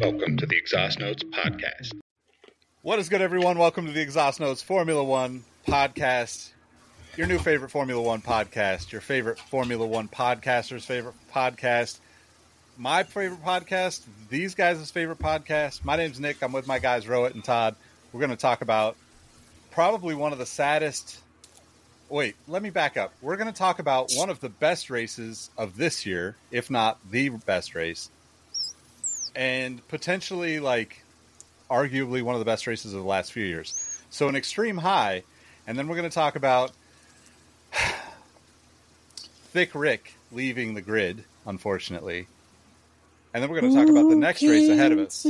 Welcome to the Exhaust Notes Podcast. What is good, everyone? Welcome to the Exhaust Notes Formula One Podcast. Your new favorite Formula One podcast. Your favorite Formula One podcaster's favorite podcast. My favorite podcast. These guys' favorite podcast. My name's Nick. I'm with my guys, Rohit and Todd. We're going to talk about probably one of the saddest... Wait, let me back up. We're going to talk about one of the best races of this year, if not the best race. And potentially, arguably one of the best races of the last few years. So an extreme high. And then we're going to talk about Thick Rick leaving the grid, unfortunately. And then we're going to talk about the next race ahead of us.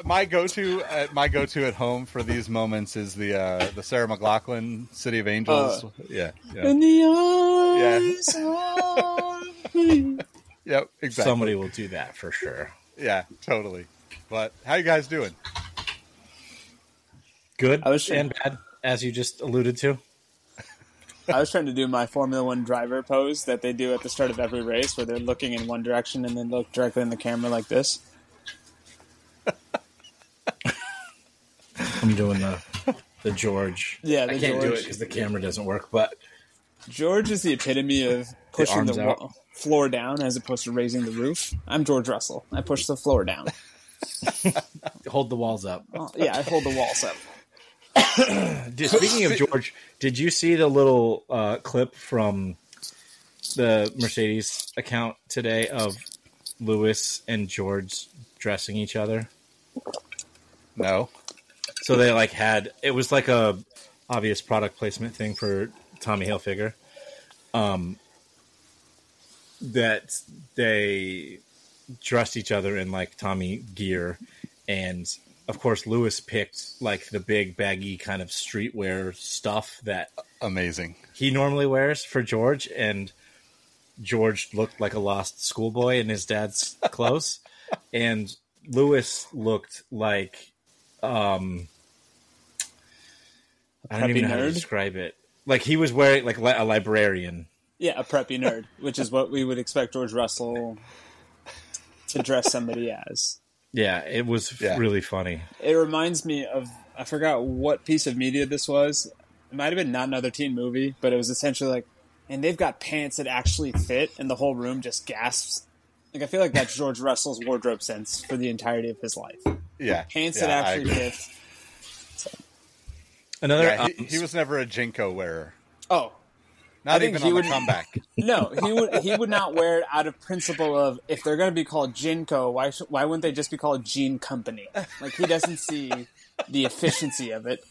My go-to at home for these moments is the Sarah McLachlan City of Angels. Yeah. In the eyes of me. Yep, exactly. Somebody will do that for sure. Yeah, totally. But how you guys doing? Good and bad, as you just alluded to. I was trying to do my Formula One driver pose that they do at the start of every race, where they're looking in one direction and then look directly in the camera like this. I'm doing the George. Yeah, I can't do it because the camera doesn't work. But George is the epitome of pushing the floor down as opposed to raising the roof. I'm George Russell. I push the floor down. Hold the walls up. Yeah, I hold the walls up. Speaking of George, did you see the little clip from the Mercedes account today of Lewis and George dressing each other? No. So they it was like a obvious product placement thing for Tommy Hilfiger. That they dressed each other in Tommy gear, and of course Lewis picked the big baggy kind of streetwear stuff that amazing he normally wears for George, and George looked like a lost schoolboy in his dad's clothes, and Lewis looked like I don't even know how to describe it. He was wearing a librarian. Yeah, a preppy nerd, which is what we would expect George Russell to dress somebody as. Yeah, it was really funny. It reminds me of, I forgot what piece of media this was. It might have been Not Another Teen Movie, but it was essentially and they've got pants that actually fit, and the whole room just gasps. I feel like that's George Russell's wardrobe sense for the entirety of his life. Yeah. Pants that actually fit. So. He was never a Jinko wearer. Oh. Not even on the comeback. No, he would not wear it out of principle of, if they're going to be called Jinko, why wouldn't they just be called Jean Company? He doesn't see the efficiency of it.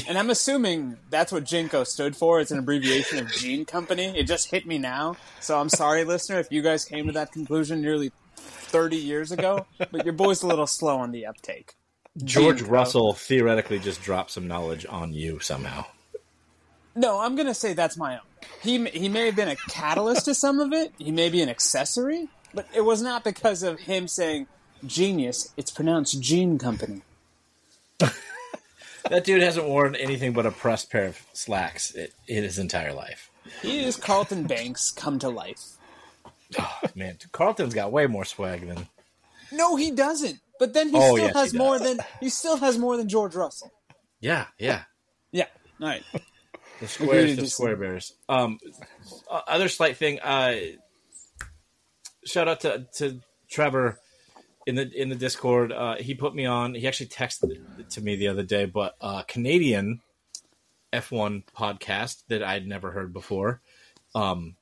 And I'm assuming that's what Jinko stood for. It's an abbreviation of Jean Company. It just hit me now. So I'm sorry, listener, if you guys came to that conclusion nearly 30 years ago, but your boy's a little slow on the uptake. George Russell theoretically just dropped some knowledge on you somehow. No, I'm going to say that's my own. He may have been a catalyst to some of it. He may be an accessory. But it was not because of him saying, genius, it's pronounced Jean Company. That dude hasn't worn anything but a pressed pair of slacks in his entire life. He is Carlton Banks come to life. Oh, man, Carlton's got way more swag than... No, he doesn't. But then he still has more than George Russell. Yeah. Yeah, all right. The squares to square bears. Other slight thing. Shout out to Trevor in the Discord. He put me on. He actually texted it to me the other day. But Canadian F1 podcast that I'd never heard before, and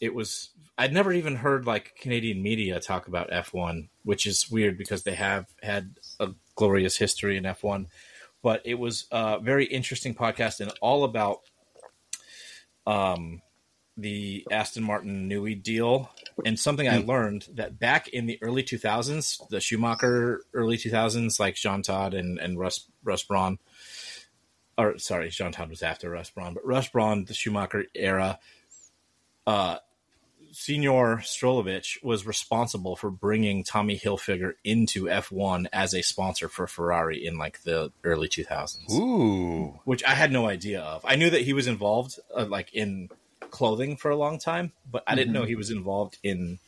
it was I'd never even heard Canadian media talk about F1, which is weird because they have had a glorious history in F1. But it was a very interesting podcast and all about the Aston Martin Newey deal. And something I learned that back in the early 2000s, the Schumacher early 2000s, like Jean Todt and Russ Braun. Or sorry, Jean Todt was after Russ Braun. But Russ Braun, the Schumacher era, Senior Strolovich was responsible for bringing Tommy Hilfiger into F1 as a sponsor for Ferrari in the early 2000s. Ooh. Which I had no idea of. I knew that he was involved in clothing for a long time, but I didn't know he was involved in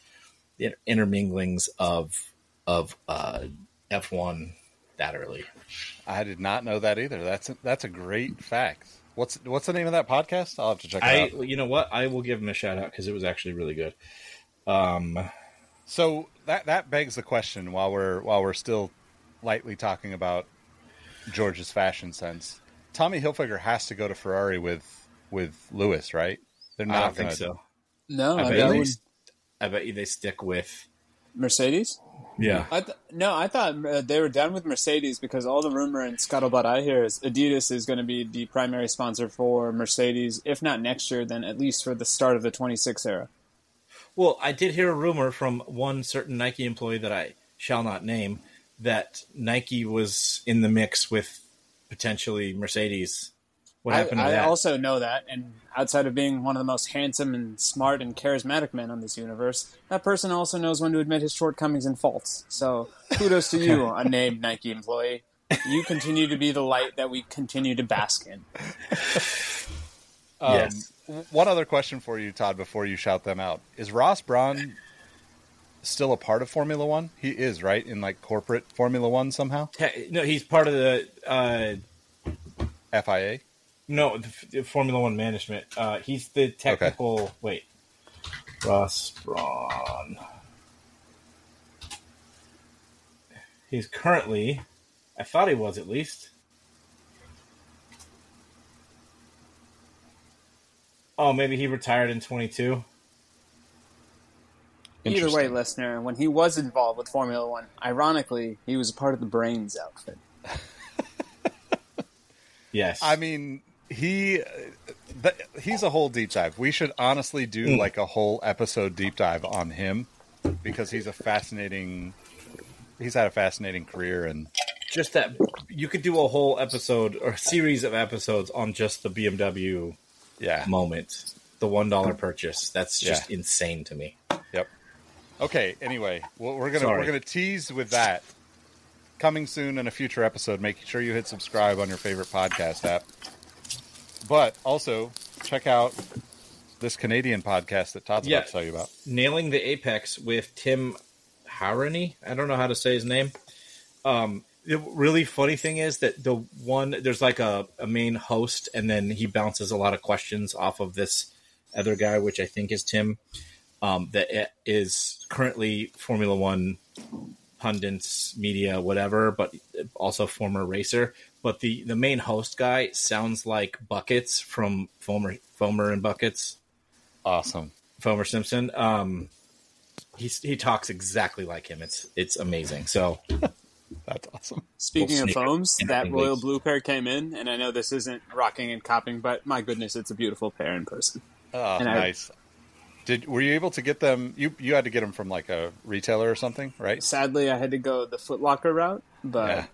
the interminglings of F1 that early. I did not know that either. That's a great fact. What's the name of that podcast? I'll have to check it out. You know what? I will give him a shout out because it was actually really good. So that begs the question while we're still lightly talking about George's fashion sense. Tommy Hilfiger has to go to Ferrari with Lewis, right? They're not I don't going think so. No, I bet you they stick with Mercedes. Yeah. I thought they were done with Mercedes because all the rumor and scuttlebutt I hear is Adidas is going to be the primary sponsor for Mercedes, if not next year, then at least for the start of the 26 era. Well, I did hear a rumor from one certain Nike employee that I shall not name that Nike was in the mix with potentially Mercedes. What happened to that? I also know that, and outside of being one of the most handsome and smart and charismatic men on this universe, that person also knows when to admit his shortcomings and faults. So kudos to you, unnamed Nike employee. You continue to be the light that we continue to bask in. Yes. One other question for you, Todd, before you shout them out. Is Ross Brawn still a part of Formula One? He is, right? In like corporate Formula One somehow? No, he's part of the FIA? No, the Formula One management. He's the technical. Okay. Wait, Ross Brawn. He's currently. I thought he was at least. Oh, maybe he retired in 22. Either way, listener, when he was involved with Formula One, ironically, he was a part of the Brains outfit. Yes, I mean. He's a whole deep dive. We should honestly do like a whole episode deep dive on him because he's had a fascinating career, and just that you could do a whole episode or series of episodes on just the BMW moment, the $1 purchase. That's just insane to me. Yep. Okay. Anyway, we're gonna tease with that coming soon in a future episode. Make sure you hit subscribe on your favorite podcast app. But also, check out this Canadian podcast that Todd's about to tell you about. Nailing the Apex with Tim Harney. I don't know how to say his name. The really funny thing is that there's like a main host, and then he bounces a lot of questions off of this other guy, which I think is Tim, that is currently Formula One pundits, media, whatever, but also former racer. But the main host guy sounds like Buckets from Fomer and Buckets. Awesome. Fomer Simpson. He talks exactly like him. It's amazing. So that's awesome. Speaking of foams, that royal blue pair came in, and I know this isn't rocking and copping, but my goodness, it's a beautiful pair in person. Oh, nice. Were you able to get them? You had to get them from like a retailer or something, right? Sadly, I had to go the Foot Locker route, but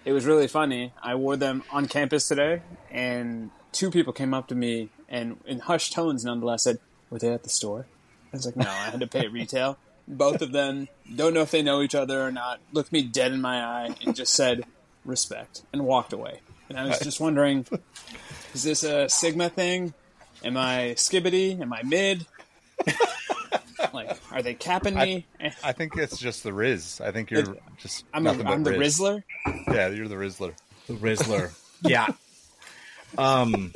it was really funny. I wore them on campus today, and two people came up to me and in hushed tones, nonetheless, said, "Were they at the store?" I was like, "No, I had to pay retail." Both of them, don't know if they know each other or not, looked me dead in my eye and just said, "Respect," and walked away. And I was just wondering, is this a Sigma thing? Am I skibbity? Am I mid? Like, are they capping me? I think it's just the Riz. I think you're just. I'm the Rizzler. Yeah, you're the Rizzler. The Rizzler. Yeah. I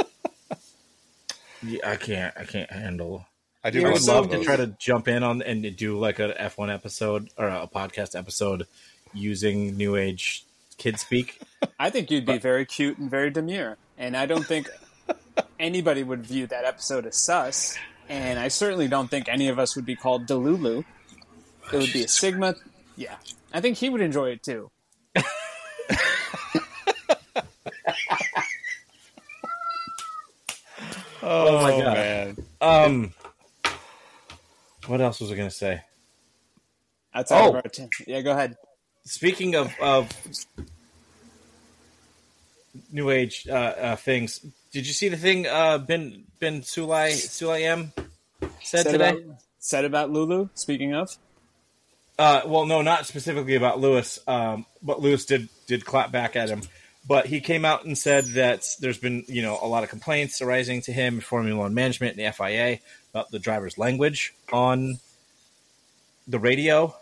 can't handle. I would love to try to jump in on and do like an F1 episode or a podcast episode using New Age kid speak. I think you'd be very cute and very demure, and I don't think anybody would view that episode as sus. And I certainly don't think any of us would be called Delulu. It would be a Sigma. Yeah. I think he would enjoy it too. Oh my God. Man. What else was I going to say? Outside of our yeah, go ahead. Speaking of New Age things, did you see the thing Ben Sulayem said today? Said about Lulu, speaking of? Well, no, not specifically about Lewis, but Lewis did clap back at him. But he came out and said that there's been, a lot of complaints arising to him, Formula One management and the FIA, about the driver's language on the radio,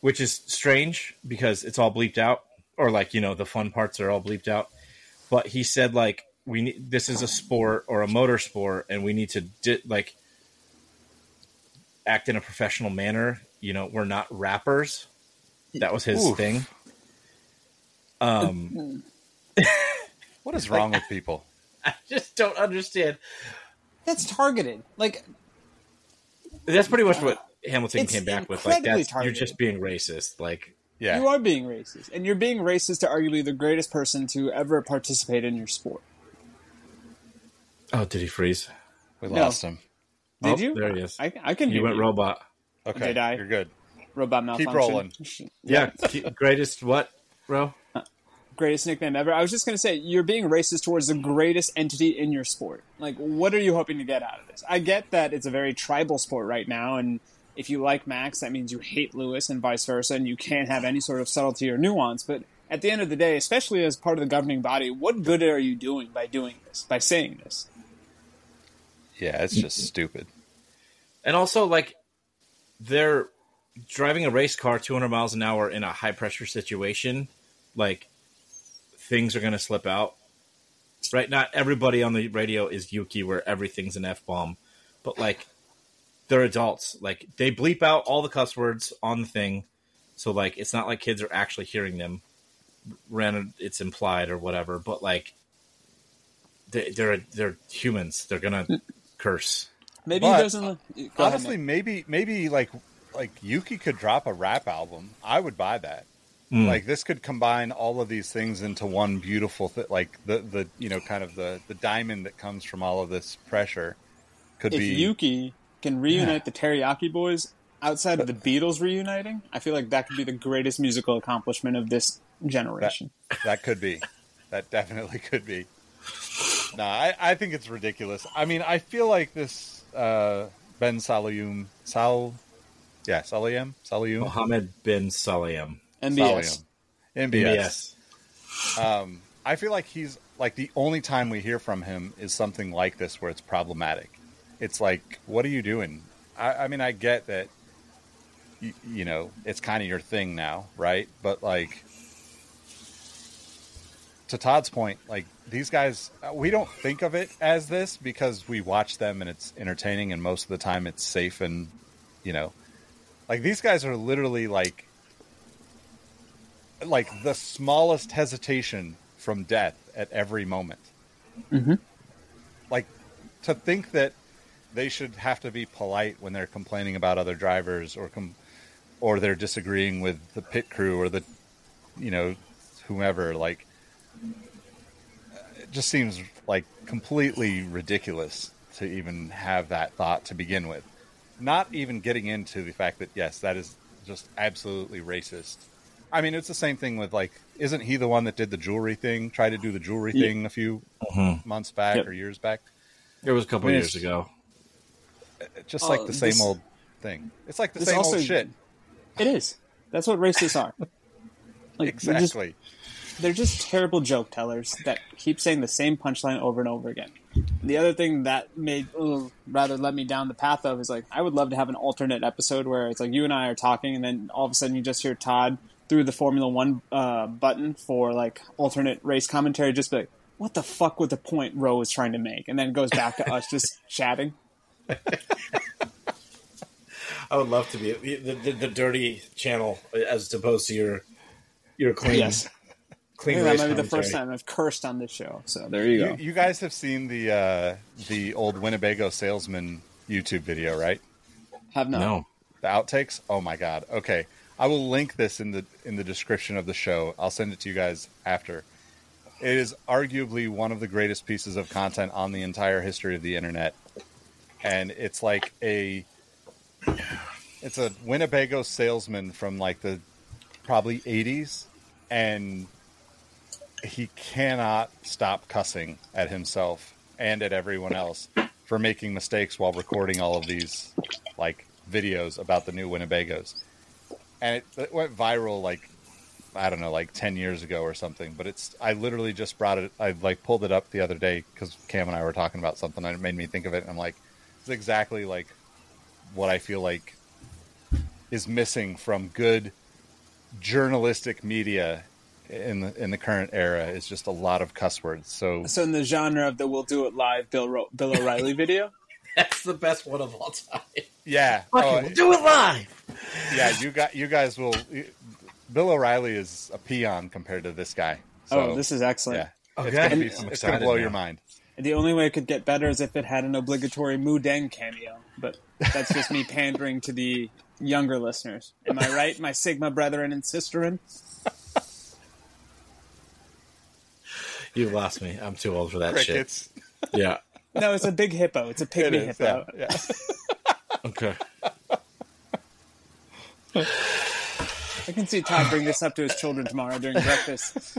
which is strange because it's all bleeped out, or the fun parts are all bleeped out. But he said this is a sport or a motor sport, and we need to act in a professional manner. We're not rappers. That was his thing. What is wrong with people? I just don't understand. That's targeted. That's pretty much what Hamilton came back with. You're targeted. just being racist. Yeah. You are being racist, and you're being racist to arguably the greatest person to ever participate in your sport. Oh, did he freeze? We lost him. Did you? There he is. I can hear you. Went robot. Okay. Did I? You're good. Robot malfunction. Keep rolling. Yeah. Greatest what, bro? Greatest nickname ever. I was just going to say, you're being racist towards the greatest entity in your sport. What are you hoping to get out of this? I get that it's a very tribal sport right now, and if you like Max, that means you hate Lewis and vice versa, and you can't have any sort of subtlety or nuance. But at the end of the day, especially as part of the governing body, what good are you doing by doing this, by saying this? Yeah, it's just stupid. And also, they're driving a race car 200 miles an hour in a high-pressure situation. Things are going to slip out. Right? Not everybody on the radio is Yuki where everything's an F-bomb. But, they're adults. They bleep out all the cuss words on the thing. So, it's not like kids are actually hearing them. It's implied or whatever. But, they're humans. They're going to curse. Maybe he doesn't... Honestly, maybe Yuki could drop a rap album. I would buy that. This could combine all of these things into one beautiful thing. The diamond that comes from all of this pressure could be... If Yuki can reunite the Teriyaki Boys outside of the Beatles reuniting, I feel like that could be the greatest musical accomplishment of this generation. That could be. That definitely could be. No, I think it's ridiculous. I mean, I feel like this Ben Salayum... Salayum? Mohammed bin Salayem. MBS. MBS. I feel like he's the only time we hear from him is something like this where it's problematic. It's what are you doing? I mean, I get that, it's kind of your thing now, right? But to Todd's point, these guys, we don't think of it as this because we watch them and it's entertaining and most of the time it's safe and, these guys are literally the smallest hesitation from death at every moment. Mm-hmm. To think that they should have to be polite when they're complaining about other drivers or they're disagreeing with the pit crew or the, whomever, it just seems completely ridiculous to even have that thought to begin with. Not even getting into the fact that, yes, that is just absolutely racist. I mean, it's the same thing with isn't he the one that did the jewelry thing? Tried to do the jewelry thing a few months back or years back. It was a couple years ago. Just the same old thing. It's the same old shit. It is. That's what racists are. Exactly. They're just terrible joke tellers that keep saying the same punchline over and over again. The other thing that rather let me down the path of is I would love to have an alternate episode where it's you and I are talking and then all of a sudden you just hear Todd through the Formula One button for alternate race commentary, just what the fuck was the point Roe was trying to make? And then it goes back to us just chatting. I would love to be the dirty channel as opposed to your clean. Yes. Clean that race might be the commentary. first time I've cursed on this show. So there you go. You guys have seen the old Winnebago salesman YouTube video, right? Have not. No. The outtakes? Oh my god. Okay. I will link this in the description of the show. I'll send it to you guys after. It is arguably one of the greatest pieces of content on the entire history of the internet. And it's it's a Winnebago salesman from the probably 80s, and he cannot stop cussing at himself and at everyone else for making mistakes while recording all of these videos about the new Winnebagos. And it went viral I don't know, like 10 years ago or something. But I literally just brought it. I like pulled it up the other day because Cam and I were talking about something and it made me think of it. And I'm like, it's exactly like what I feel like is missing from good journalistic media in the current era is just a lot of cuss words. So in the genre of the "We'll Do It Live" Bill O'Reilly video. That's the best one of all time. Yeah, We'll do it live. Yeah, you guys will. Bill O'Reilly is a peon compared to this guy. So, this is excellent. Yeah, Okay. it's gonna blow your mind. The only way it could get better is if it had an obligatory Moo Dang cameo, but that's just me pandering to the younger listeners. Am I right, my Sigma brethren and sisterin? You lost me. I'm too old for that Crickets. shit. Yeah. No, it's a big hippo. It's a pygmy hippo. Yeah. Okay. I can see Todd bring this up to his children tomorrow during breakfast.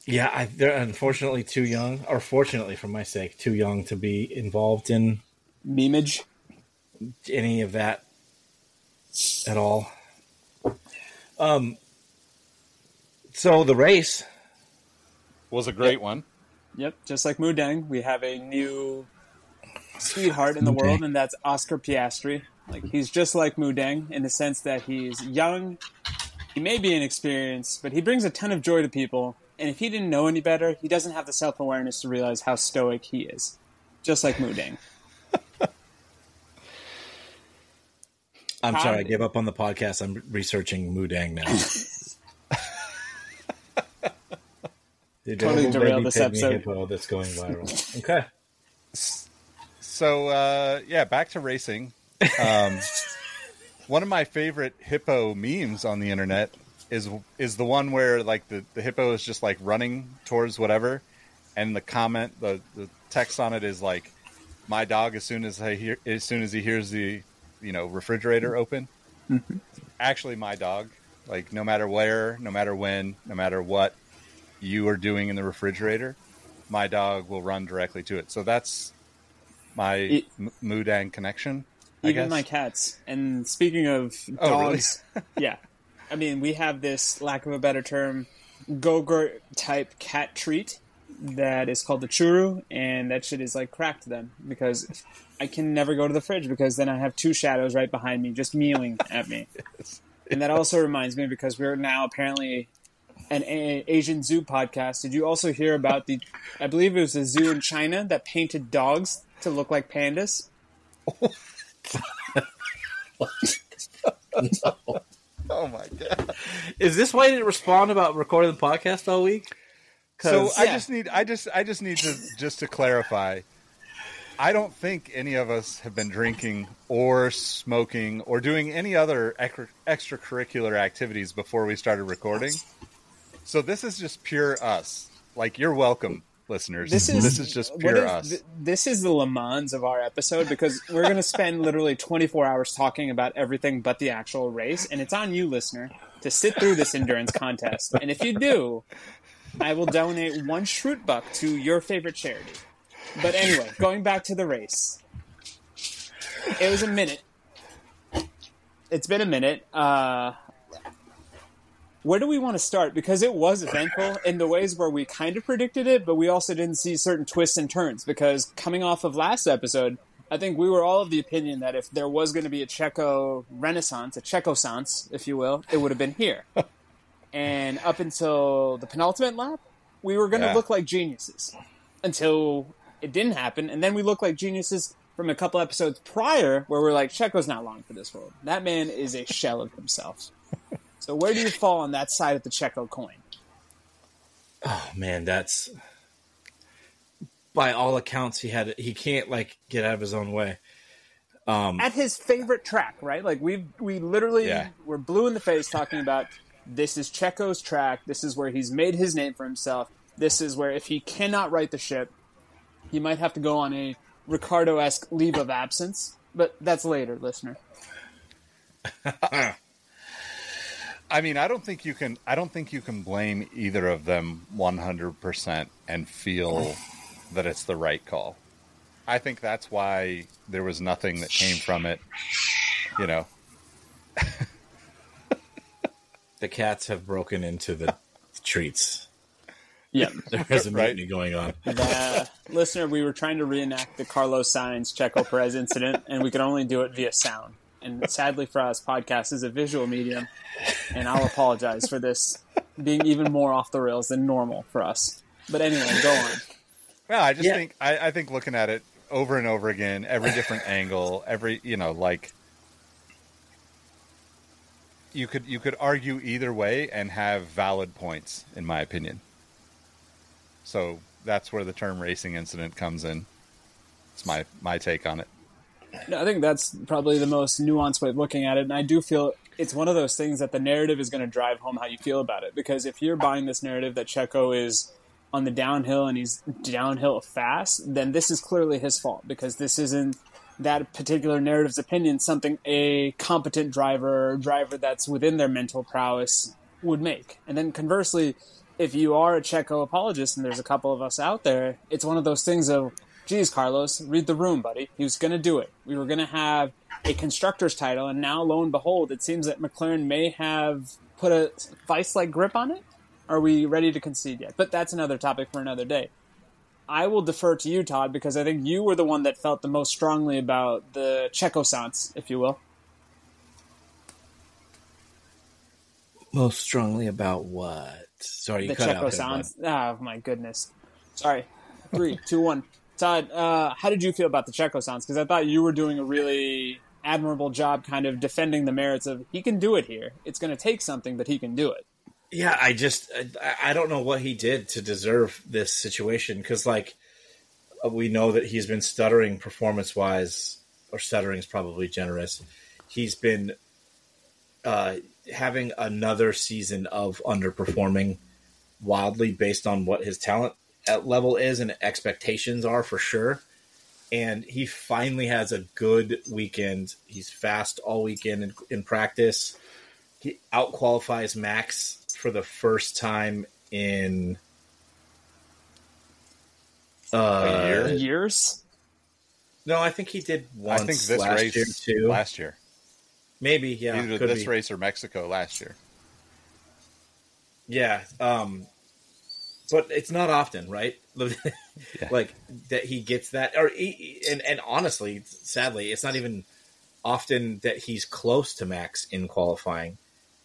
Yeah, they're unfortunately too young, or fortunately for my sake, too young to be involved in Memeage? any of that at all. So the race was a great one. Yep, just like Moo Dang, we have a new sweetheart in the world, and that's Oscar Piastri. Like, he's just like Moo Dang in the sense that he's young, he may be inexperienced, but he brings a ton of joy to people. And if he didn't know any better, he doesn't have the self-awareness to realize how stoic he is. Just like Moo Dang. I'm sorry, I gave up on the podcast. I'm researching Moo Dang now. Totally derailed this episode. That's going viral. Okay. So, back to racing. One of my favorite hippo memes on the internet is the one where like the hippo is just like running towards whatever, and the comment, the text on it is like, "My dog as soon as he hears the refrigerator open." Mm-hmm. Actually, my dog, like no matter where, no matter when, no matter what you are doing in the refrigerator, my dog will run directly to it. So that's my Moo Dang connection. Even my cats. And speaking of dogs, really? Yeah. I mean, we have this, lack of a better term, Go-Gurt type cat treat that is called the churu, and that shit is like crack to them because I can never go to the fridge because then I have two shadows right behind me just mewing at me. Yes. And that also reminds me, because we're now apparently an Asian zoo podcast. Did you also hear about I believe it was a zoo in China that painted dogs to look like pandas? No. Oh my god! Is this why you didn't respond about recording the podcast all week? So I just need to clarify. I don't think any of us have been drinking or smoking or doing any other extracurricular activities before we started recording. So this is just pure us. Like, you're welcome, listeners. This is just pure us. This is the Le Mans of our episode, because we're going to spend literally 24 hours talking about everything but the actual race, and it's on you, listener, to sit through this endurance contest. And if you do, I will donate 1 Schrutbuck to your favorite charity. But anyway, going back to the race. It was a minute. It's been a minute. Where do we want to start? Because it was eventful in the ways where we kind of predicted it, but we also didn't see certain twists and turns. Because coming off of last episode, I think we were all of the opinion that if there was going to be a Checo renaissance, a Checo-sance, if you will, it would have been here. And up until the penultimate lap, we were going to look like geniuses. Until it didn't happen, and then we looked like geniuses from a couple episodes prior, where we're like, Checo's not long for this world. That man is a shell of himself. So where do you fall on that side of the Checo coin? Oh man, that's, by all accounts, he can't like get out of his own way. At his favorite track, right? Like we literally were blue in the face talking about, this is Checo's track. This is where he's made his name for himself. This is where, if he cannot right the ship, he might have to go on a Ricardo-esque leave of absence. But that's later, listener. I mean, I don't think you can blame either of them 100% and feel that it's the right call. I think that's why there was nothing that came from it, The cats have broken into the treats. Yeah. There's a mutiny going on. Listener, we were trying to reenact the Carlos Sainz Checo Perez incident, and we could only do it via sound. And sadly for us, podcast is a visual medium, and I'll apologize for this being even more off the rails than normal for us. But anyway, go on. Well, I just think I think looking at it over and over again, every different angle, you could argue either way and have valid points, in my opinion. So that's where the term racing incident comes in. It's my take on it. No, I think that's probably the most nuanced way of looking at it, and I do feel it's one of those things that the narrative is going to drive home how you feel about it. Because if you're buying this narrative that Checo is on the downhill and he's downhill fast, then this is clearly his fault, because this isn't that particular narrative's opinion something a competent driver or driver that's within their mental prowess would make. And then conversely, if you are a Checo apologist, and there's a couple of us out there, it's one of those things of, geez, Carlos, read the room, buddy. He was going to do it. We were going to have a constructor's title, and now, lo and behold, it seems that McLaren may have put a vice-like grip on it. Are we ready to concede yet? But that's another topic for another day. I will defer to you, Todd, because I think you were the one that felt the most strongly about the Checo-sance, if you will. Most strongly about what? Sorry, you the cut out there, Checo-sance. Oh, my goodness. Sorry. 3, 2, 1. Todd, how did you feel about the Checo-sance? Because I thought you were doing a really admirable job kind of defending the merits of, he can do it here. It's going to take something, but he can do it. Yeah, I don't know what he did to deserve this situation, because, we know that he's been stuttering performance-wise, or stuttering is probably generous. He's been having another season of underperforming wildly based on what his talent level is and expectations are, for sure. And he finally has a good weekend. He's fast all weekend in practice. He out-qualifies Max for the first time in years. No, I think he did once. I think this last race year too. Last year, maybe, yeah, either this race or Mexico last year. Yeah, but it's not often, right? Like that he gets that, and honestly, sadly, it's not even often that he's close to Max in qualifying,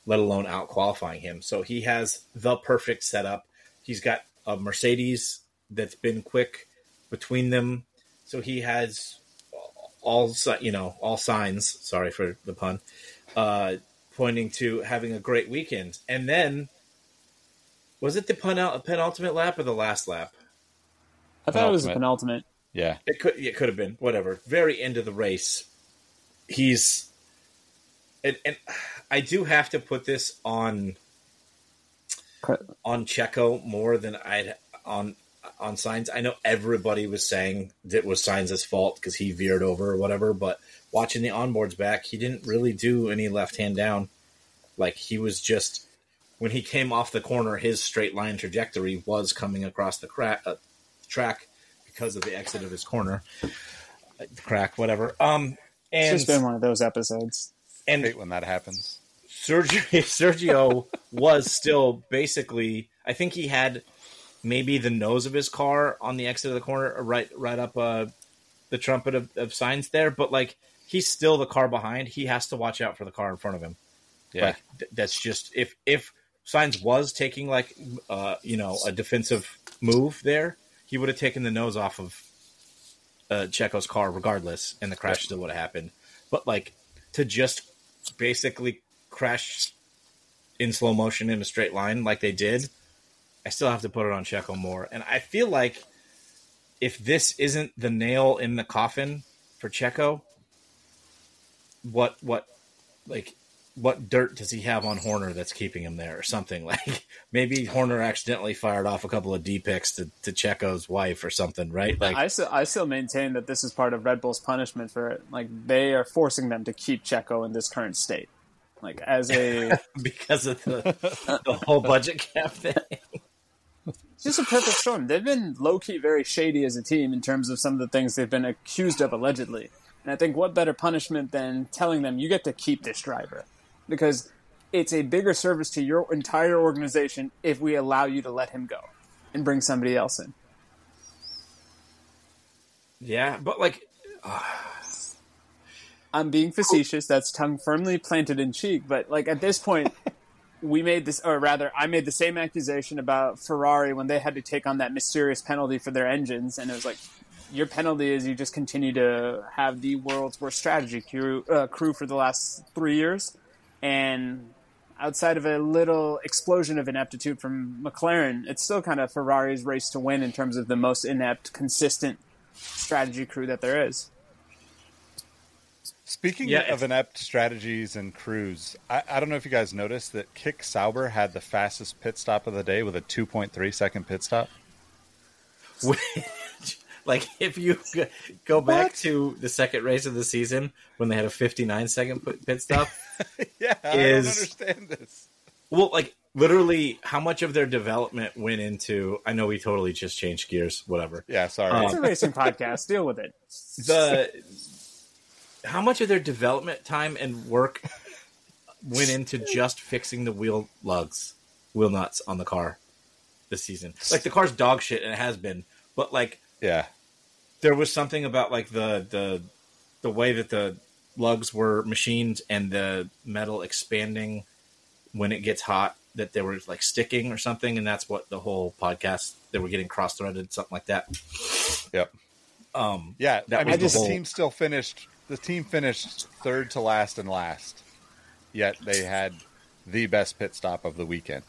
let alone out qualifying him. So he has the perfect setup. He's got a Mercedes that's been quick between them. So he has all signs, sorry for the pun, pointing to having a great weekend. And then, was it the penultimate lap or the last lap? I thought it was a penultimate. Yeah. It could have been, whatever. Very end of the race. He's, and I do have to put this on Checo more than on Sainz. I know everybody was saying that was Sainz's fault because he veered over or whatever, but watching the onboards back, he didn't really do any left hand down. Like, he was just, when he came off the corner, his straight line trajectory was coming across the track because of the exit of his corner. Crack, whatever. It's just been one of those episodes. And I hate when that happens. Sergio was still basically, I think he had maybe the nose of his car on the exit of the corner, right up the trumpet of Sainz there, but like, he's still the car behind. He has to watch out for the car in front of him. Yeah, like, that's just, if Sainz was taking a defensive move there, he would have taken the nose off of Checo's car regardless, and the crash still would have happened. But like, to just basically crash in slow motion in a straight line like they did, I still have to put it on Checo more. And I feel like if this isn't the nail in the coffin for Checo, what dirt does he have on Horner that's keeping him there or something? Like, maybe Horner accidentally fired off a couple of D-picks to Checo's wife or something, right? Like, I still maintain that this is part of Red Bull's punishment for it. Like, they are forcing them to keep Checo in this current state. Like, as a... because of the whole budget cap thing. It's just a perfect storm. They've been low-key very shady as a team in terms of some of the things they've been accused of allegedly. And I think what better punishment than telling them, you get to keep this driver? Because it's a bigger service to your entire organization if we allow you to let him go and bring somebody else in. Yeah, but like, I'm being facetious. That's tongue firmly planted in cheek. But like at this point, we made this, or rather, I made the same accusation about Ferrari when they had to take on that mysterious penalty for their engines, and it was like, your penalty is you just continue to have the world's worst strategy crew for the last 3 years, and outside of a little explosion of ineptitude from McLaren, it's still kind of Ferrari's race to win in terms of the most inept, consistent strategy crew that there is. Speaking of inept strategies and crews, I don't know if you guys noticed that Kick Sauber had the fastest pit stop of the day with a 2.3 second pit stop. Like, if you go back to the second race of the season when they had a 59-second pit stop. Yeah, I don't understand this. Well, like, literally, how much of their development went into... I know we totally just changed gears, whatever. Yeah, sorry. It's a racing podcast. Deal with it. How much of their development time and work went into just fixing the wheel nuts on the car this season? Like, the car's dog shit, and it has been, but like, yeah, there was something about like the way that the lugs were machined and the metal expanding when it gets hot, that they were like sticking or something, and that's what the whole podcast, they were getting cross-threaded, something like that. Yep. Yeah, I mean, the team finished third to last and last, yet they had the best pit stop of the weekend.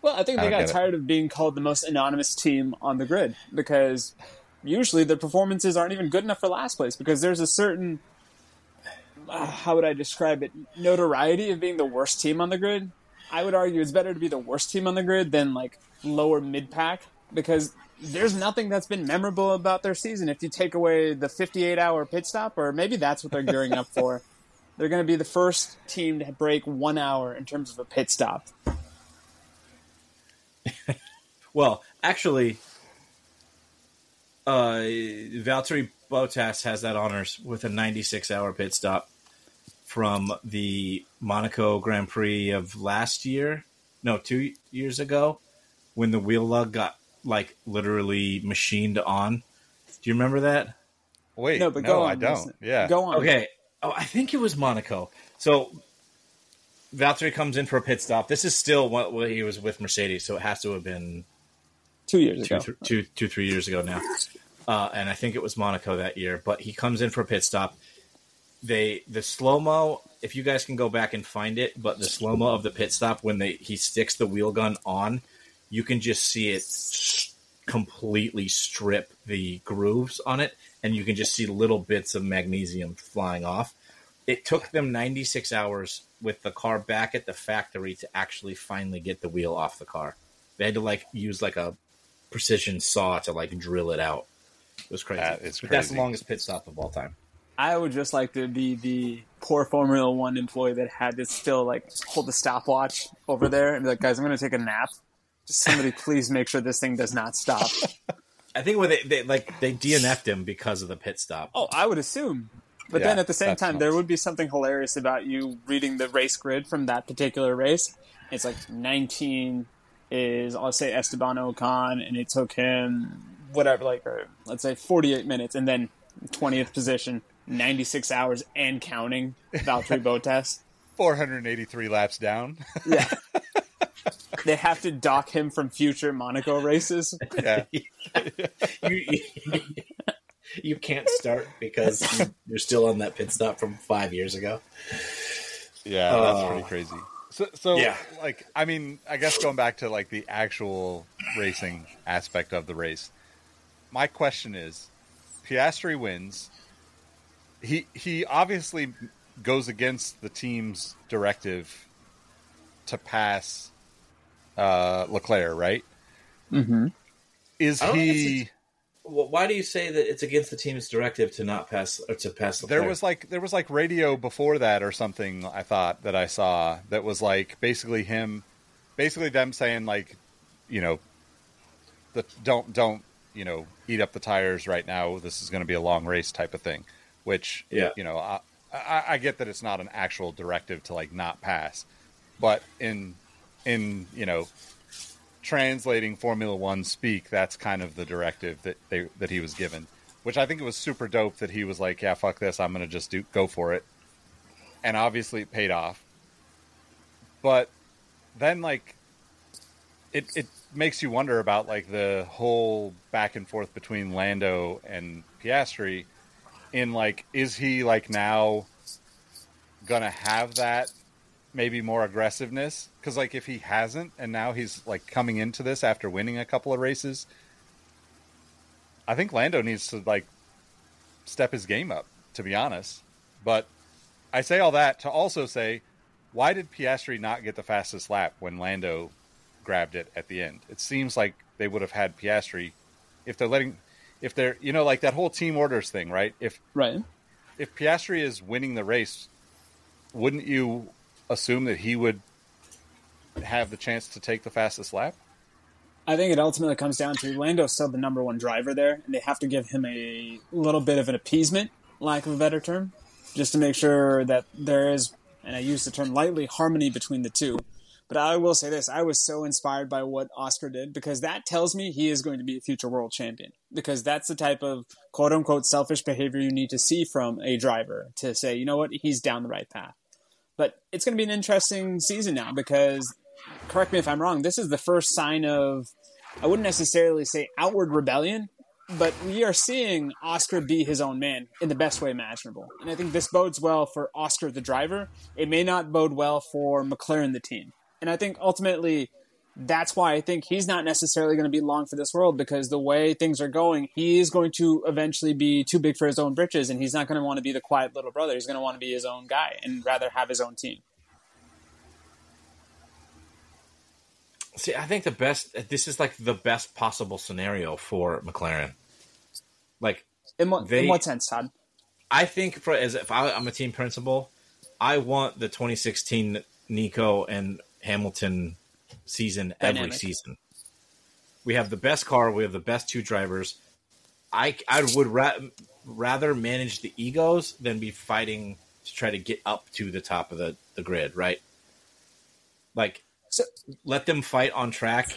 Well, I think they got tired of being called the most anonymous team on the grid, because usually their performances aren't even good enough for last place, because there's a certain, how would I describe it, notoriety of being the worst team on the grid. I would argue it's better to be the worst team on the grid than like lower mid-pack, because there's nothing that's been memorable about their season. If you take away the 58-hour pit stop, or maybe that's what they're gearing up for. They're going to be the first team to break 1 hour in terms of a pit stop. Well, actually, Valtteri Bottas has that honors with a 96-hour pit stop from the Monaco Grand Prix of last year. No, 2 years ago, when the wheel lug got like literally machined on. Do you remember that? Wait, no, go on. I don't. Listen. Yeah. Go on. Okay. Oh, I think it was Monaco. So Valtteri comes in for a pit stop. This is still what he was with Mercedes, so it has to have been 2 years ago. 3 years ago now. And I think it was Monaco that year. But he comes in for a pit stop. The slow-mo, if you guys can go back and find it, but the slow-mo of the pit stop, when he sticks the wheel gun on, you can just see it completely strip the grooves on it, and you can just see little bits of magnesium flying off. It took them 96 hours with the car back at the factory to actually finally get the wheel off the car. They had to like use like a precision saw to like drill it out. It was crazy. It's crazy. That's the longest pit stop of all time. I would just like to be the poor Formula One employee that had to still like hold the stopwatch over there and be like, guys, I'm going to take a nap. Just somebody please make sure this thing does not stop. I think when they DNF'd him because of the pit stop. Oh, I would assume. But then at the same time, there would be something hilarious about you reading the race grid from that particular race. It's like 19 is, I'll say, Esteban Ocon, and it took him, whatever, like, let's say 48 minutes, and then 20th position, 96 hours and counting, Valtteri Bottas. 483 laps down. Yeah. They have to dock him from future Monaco races. Yeah. You can't start because you're still on that pit stop from 5 years ago. Yeah, that's pretty crazy. So yeah. Like, I mean, I guess going back to like the actual racing aspect of the race, my question is, Piastri wins. He obviously goes against the team's directive to pass Leclerc, right? Mm-hmm. Is he? Well, why do you say that it's against the team's directive to not pass or to pass Leclerc? There was like radio before that or something. I thought that I saw that was like basically them saying like, you know, don't you know, eat up the tires right now. This is going to be a long race type of thing. Which, you know, I get that it's not an actual directive to like not pass, but in translating Formula One speak, that's kind of the directive that he was given, which I think it was super dope that he was like, yeah, fuck this, I'm gonna just go for it, and obviously it paid off. But then like it makes you wonder about like the whole back and forth between Lando and Piastri. In like, is he like now gonna have that maybe more aggressiveness? Because like if he hasn't, and now he's like coming into this after winning a couple of races, I think Lando needs to like step his game up, to be honest. But I say all that to also say, why did Piastri not get the fastest lap when Lando grabbed it at the end? It seems like they would have had Piastri if they're like that whole team orders thing, right? If Piastri is winning the race, wouldn't you assume that he would have the chance to take the fastest lap? I think it ultimately comes down to Lando's still the number one driver there, and they have to give him a little bit of an appeasement, lack of a better term, just to make sure that there is, and I use the term lightly, harmony between the two. But I will say this, I was so inspired by what Oscar did, because that tells me he is going to be a future world champion. Because that's the type of quote-unquote selfish behavior you need to see from a driver to say, you know what, he's down the right path. But it's going to be an interesting season now because, correct me if I'm wrong, this is the first sign of, I wouldn't necessarily say outward rebellion, but we are seeing Oscar be his own man in the best way imaginable. And I think this bodes well for Oscar the driver. It may not bode well for McLaren the team. And I think ultimately that's why I think he's not necessarily going to be long for this world, because the way things are going, he is going to eventually be too big for his own britches, and he's not going to want to be the quiet little brother. He's going to want to be his own guy and rather have his own team. See, I think this is like the best possible scenario for McLaren. Like, in what sense, Todd? I think if I'm a team principal, I want the 2016 Nico and Hamilton season dynamic. Every season. We have the best car. We have the best two drivers. I would rather manage the egos than be fighting to try to get up to the top of the grid, right? Like, let them fight on track.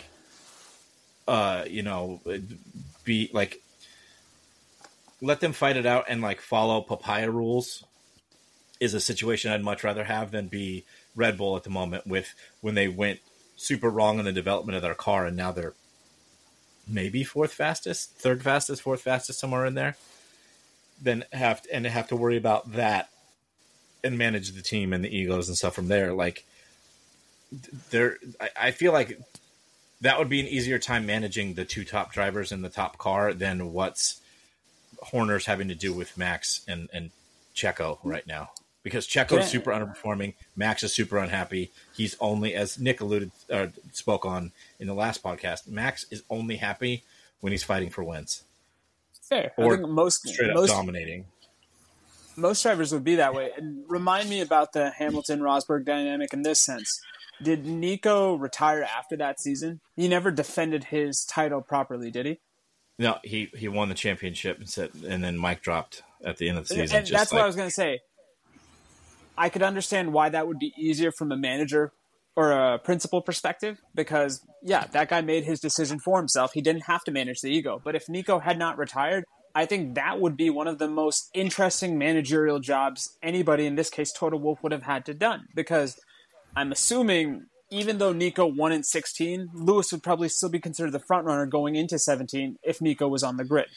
Be like, let them fight it out and like follow papaya rules is a situation I'd much rather have than be Red Bull at the moment with when they went super wrong in the development of their car and now they're maybe third fastest, fourth fastest, somewhere in there. Then have to worry about that and manage the team and the egos and stuff from there. Like, I feel like that would be an easier time managing the two top drivers in the top car than what's Horner's having to do with Max and Checo right now. Because Checo's super underperforming, Max is super unhappy. He's only, as Nick spoke on in the last podcast, Max is only happy when he's fighting for wins. Fair. Or I think straight up dominating. Most drivers would be that way. And remind me about the Hamilton-Rosberg dynamic in this sense. Did Nico retire after that season? He never defended his title properly, did he? No, he won the championship and then Mike dropped at the end of the season. And that's what I was going to say. I could understand why that would be easier from a manager or a principal perspective because, yeah, that guy made his decision for himself. He didn't have to manage the ego. But if Nico had not retired, I think that would be one of the most interesting managerial jobs anybody, in this case Toto Wolff, would have had to done. Because I'm assuming even though Nico won in 16, Lewis would probably still be considered the front runner going into 17 if Nico was on the grid.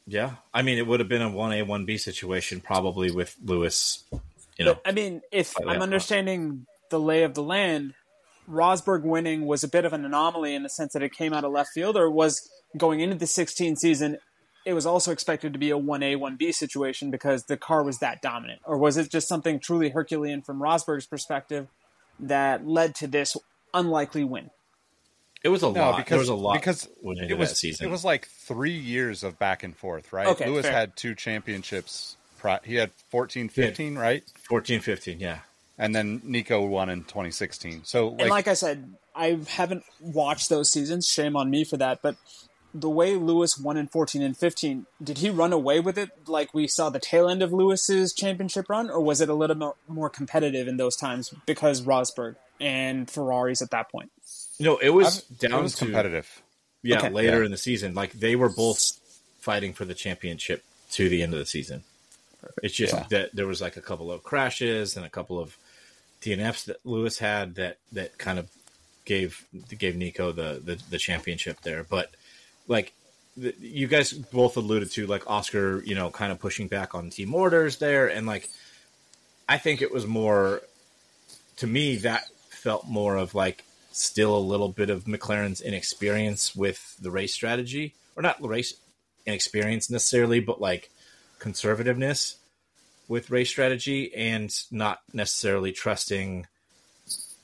Yeah, I mean, it would have been a 1A, 1B situation probably with Lewis, But, I mean, if I'm understanding the lay of the land, Rosberg winning was a bit of an anomaly in the sense that it came out of left field, or was going into the 16 season, it was also expected to be a 1A, 1B situation because the car was that dominant? Or was it just something truly Herculean from Rosberg's perspective that led to this unlikely win? It was a lot. There was a lot because that season. It was like 3 years of back and forth, right? Okay, Lewis fair. had 2 championships. He had 14, 15, right? 14, 15, yeah. And then Nico won in 2016. So, And like I said, I haven't watched those seasons. Shame on me for that. But the way Lewis won in 14 and 15, did he run away with it like we saw the tail end of Lewis's championship run, or was it a little more competitive in those times because Rosberg and Ferraris at that point? No, it was competitive. Yeah, Okay. later in the season. Like, they were both fighting for the championship to the end of the season. It's just that there was like a couple of crashes and a couple of DNFs that Lewis had that kind of gave Nico the championship there. But like you guys both alluded to, like Oscar, kind of pushing back on team orders there, and like I think it was more, to me, that felt more of like still a little bit of McLaren's inexperience with the race strategy, or not race inexperience necessarily, but like conservativeness with race strategy, and not necessarily trusting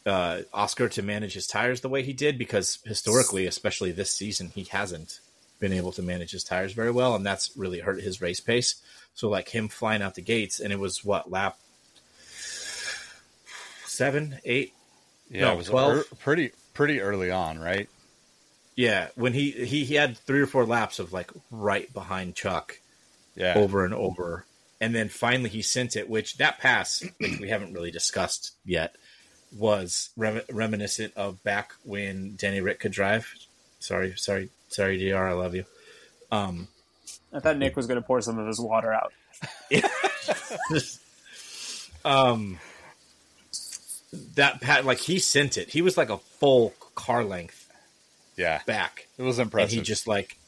Oscar to manage his tires the way he did, because historically, especially this season, he hasn't been able to manage his tires very well, and that's really hurt his race pace. So like him flying out the gates, and it was lap 7, 8? Yeah, no, it was 12. Pretty early on, right? Yeah, when he had 3 or 4 laps of like right behind Chuck, over and over, and then finally he sent it. Which that pass, which we haven't really discussed yet, was reminiscent of back when Danny Rick could drive. Sorry, DR, I love you. I thought Nick was going to pour some of his water out. That pat, like he sent it. He was like a full car length. Back. It was impressive. And he just like,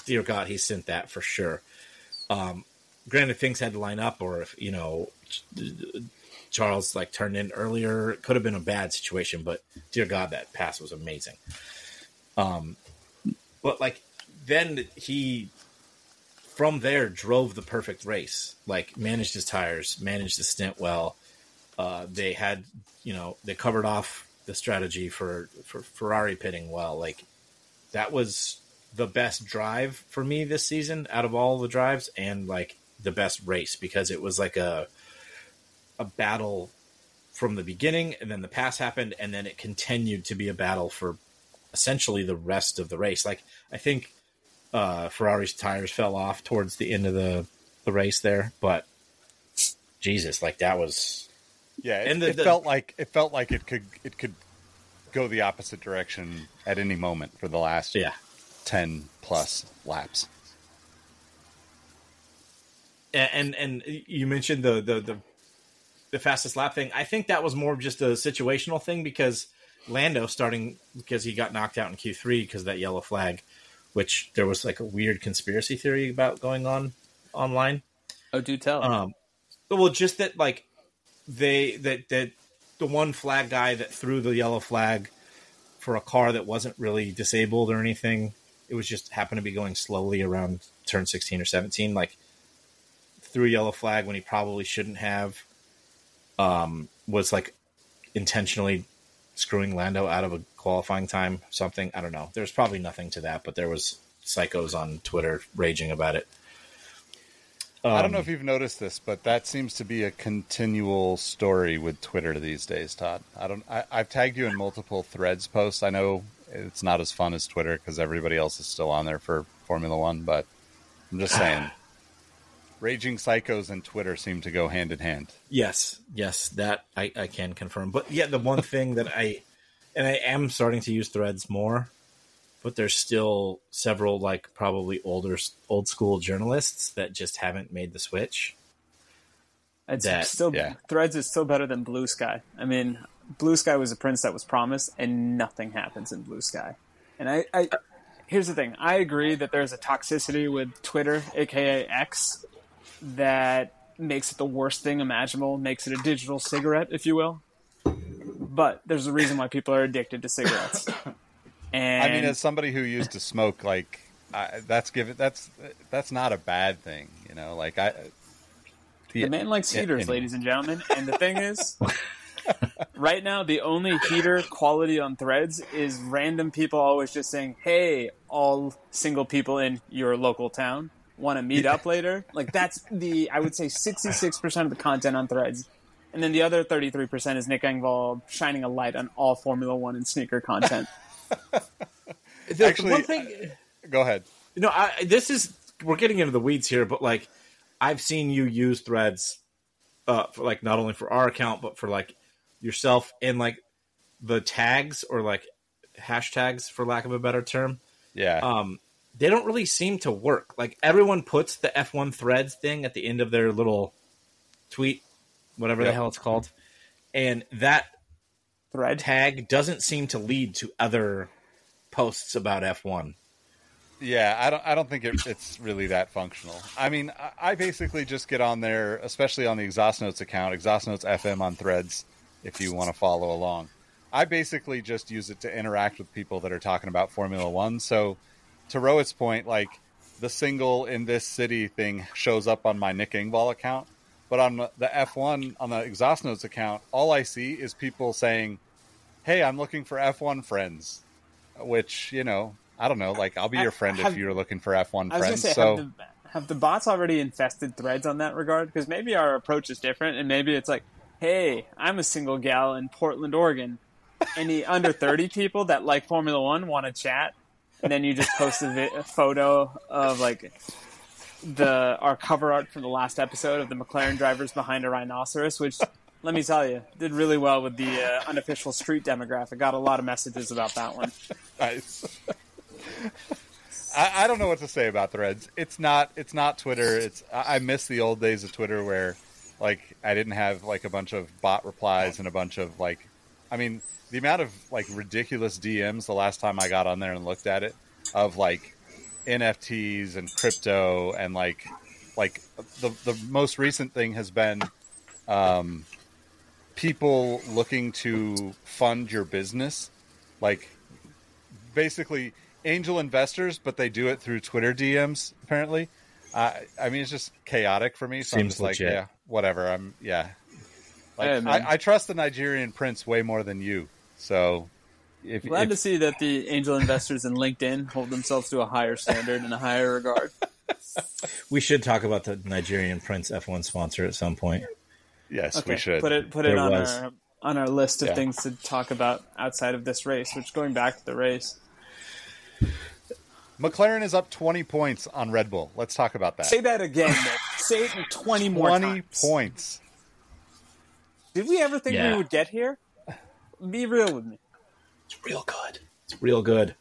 dear God, he sent that for sure. Granted, things had to line up, or if Charles like turned in earlier, it could have been a bad situation. But dear God, that pass was amazing. But like then he from there drove the perfect race. Like managed his tires, managed the stint well. They had they covered off the strategy for Ferrari pitting well. Like that was the best drive for me this season out of all the drives, and like the best race, because it was like a battle from the beginning, and then the pass happened, and then it continued to be a battle for essentially the rest of the race. Like I think Ferrari's tires fell off towards the end of the race there, but Jesus, like that was it felt like it could go the opposite direction at any moment for the last 10 plus laps. And you mentioned the fastest lap thing. I think that was more of just a situational thing, because Lando because he got knocked out in Q3 because of that yellow flag, which there was like a weird conspiracy theory about going on online. Oh, do tell. Well, just that like that the one flag guy that threw the yellow flag for a car that wasn't really disabled or anything, it was just happened to be going slowly around turn 16 or 17, like threw a yellow flag when he probably shouldn't have, was like intentionally screwing Lando out of a qualifying time, something. I don't know. There's probably nothing to that, but there was psychos on Twitter raging about it. I don't know if you've noticed this, but that seems to be a continual story with Twitter these days, Todd. I've tagged you in multiple Threads posts. I know it's not as fun as Twitter because everybody else is still on there for Formula One, but I'm just saying, raging psychos and Twitter seem to go hand in hand. Yes, that I can confirm. But yeah, the one thing that I am starting to use Threads more, but there's still several like probably old school journalists that just haven't made the switch. Threads is still better than Blue Sky. I mean, Blue Sky was a prince that was promised, and nothing happens in Blue Sky. And I here's the thing. I agree that there's a toxicity with Twitter, aka X, that makes it the worst thing imaginable, makes it a digital cigarette, if you will. But there's a reason why people are addicted to cigarettes. And I mean, as somebody who used to smoke, like that's not a bad thing, Like the man likes heaters, ladies and gentlemen. And the thing is, right now, the only heater quality on Threads is random people always just saying, "Hey, all single people in your local town want to meet up later." Like that's I would say 66% of the content on Threads. And then the other 33% is Nick Engvall shining a light on all Formula One and sneaker content. Actually, one thing, Go ahead. We're getting into the weeds here, but like I've seen you use Threads for like not only for our account but for like yourself and like the tags or like hashtags for lack of a better term. Yeah. They don't really seem to work. Like everyone puts the F1 Threads thing at the end of their little tweet, whatever the hell it's called. And that Thread tag doesn't seem to lead to other posts about F1. Yeah, I don't think it's really that functional. I mean, I basically just get on there, especially on the Exhaust Notes account, Exhaust Notes FM on Threads, if you want to follow along. I basically just use it to interact with people that are talking about Formula One. So, to Rohit's point, like the single in this city thing shows up on my Nick Engvall account, but on the F1 on the Exhaust Notes account, all I see is people saying, "Hey, I'm looking for F1 friends," which I don't know. Like, I'll be your friend if you're looking for F1 friends. I was going to say, have the bots already infested Threads on that regard? Because maybe our approach is different, and maybe it's like, hey, I'm a single gal in Portland, Oregon. Any under 30 people that like Formula One want to chat? And then you just post a photo of like our cover art from the last episode of the McLaren drivers behind a rhinoceros, which, let me tell you, did really well with the unofficial street demographic. Got a lot of messages about that one. Nice. I don't know what to say about Threads. It's not Twitter. I miss the old days of Twitter where like I didn't have like a bunch of bot replies and a bunch of like, I mean, the amount of like ridiculous DMs the last time I got on there and looked at it of like NFTs and crypto and like the most recent thing has been people looking to fund your business, like basically angel investors, but they do it through Twitter DMs apparently. I mean, it's just chaotic for me. So Seems I'm just legit. like, yeah, whatever. I trust the Nigerian prince way more than you. So Glad to see that the angel investors in LinkedIn hold themselves to a higher standard and a higher regard. We should talk about the Nigerian Prince F1 sponsor at some point. Yes, Okay, we should. put it on our list of things to talk about outside of this race, which going back to the race. McLaren is up 20 points on Red Bull. Let's talk about that. Say that again, Nick. Say it 20 more times. 20 points. Did we ever think we would get here? Be real with me. It's real good. It's real good.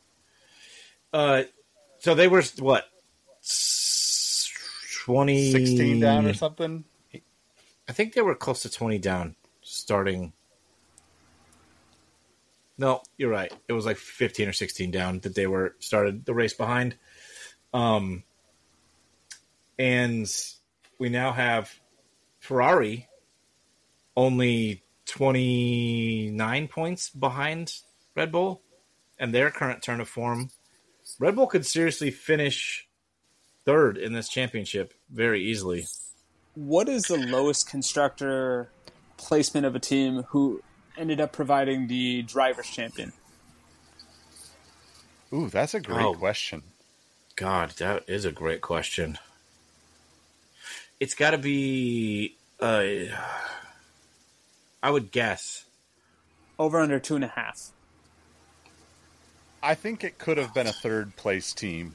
So they were, what, 20... 16 down or something? I think they were close to 20 down starting. No, you're right. It was like 15 or 16 down that they were started the race behind. And we now have Ferrari only 29 points behind Red Bull and their current turn of form. Red Bull could seriously finish third in this championship very easily. What is the lowest constructor placement of a team who ended up providing the driver's champion? Ooh, that's a great question. God, that is a great question. It's got to be, I would guess. Over under 2.5. I think it could have been a third place team.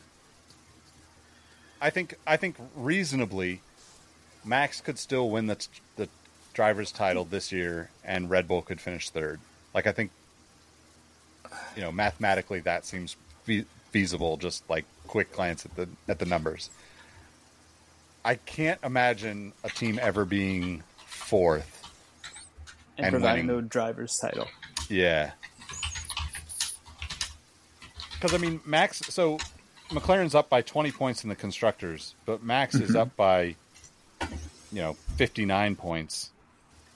I think reasonably, Max could still win the driver's title this year, and Red Bull could finish third. Like, I think, mathematically that seems feasible. Just like quick glance at the numbers. I can't imagine a team ever being fourth and providing the driver's title. Yeah. Because, I mean, so McLaren's up by 20 points in the constructors, but Max is up by, 59 points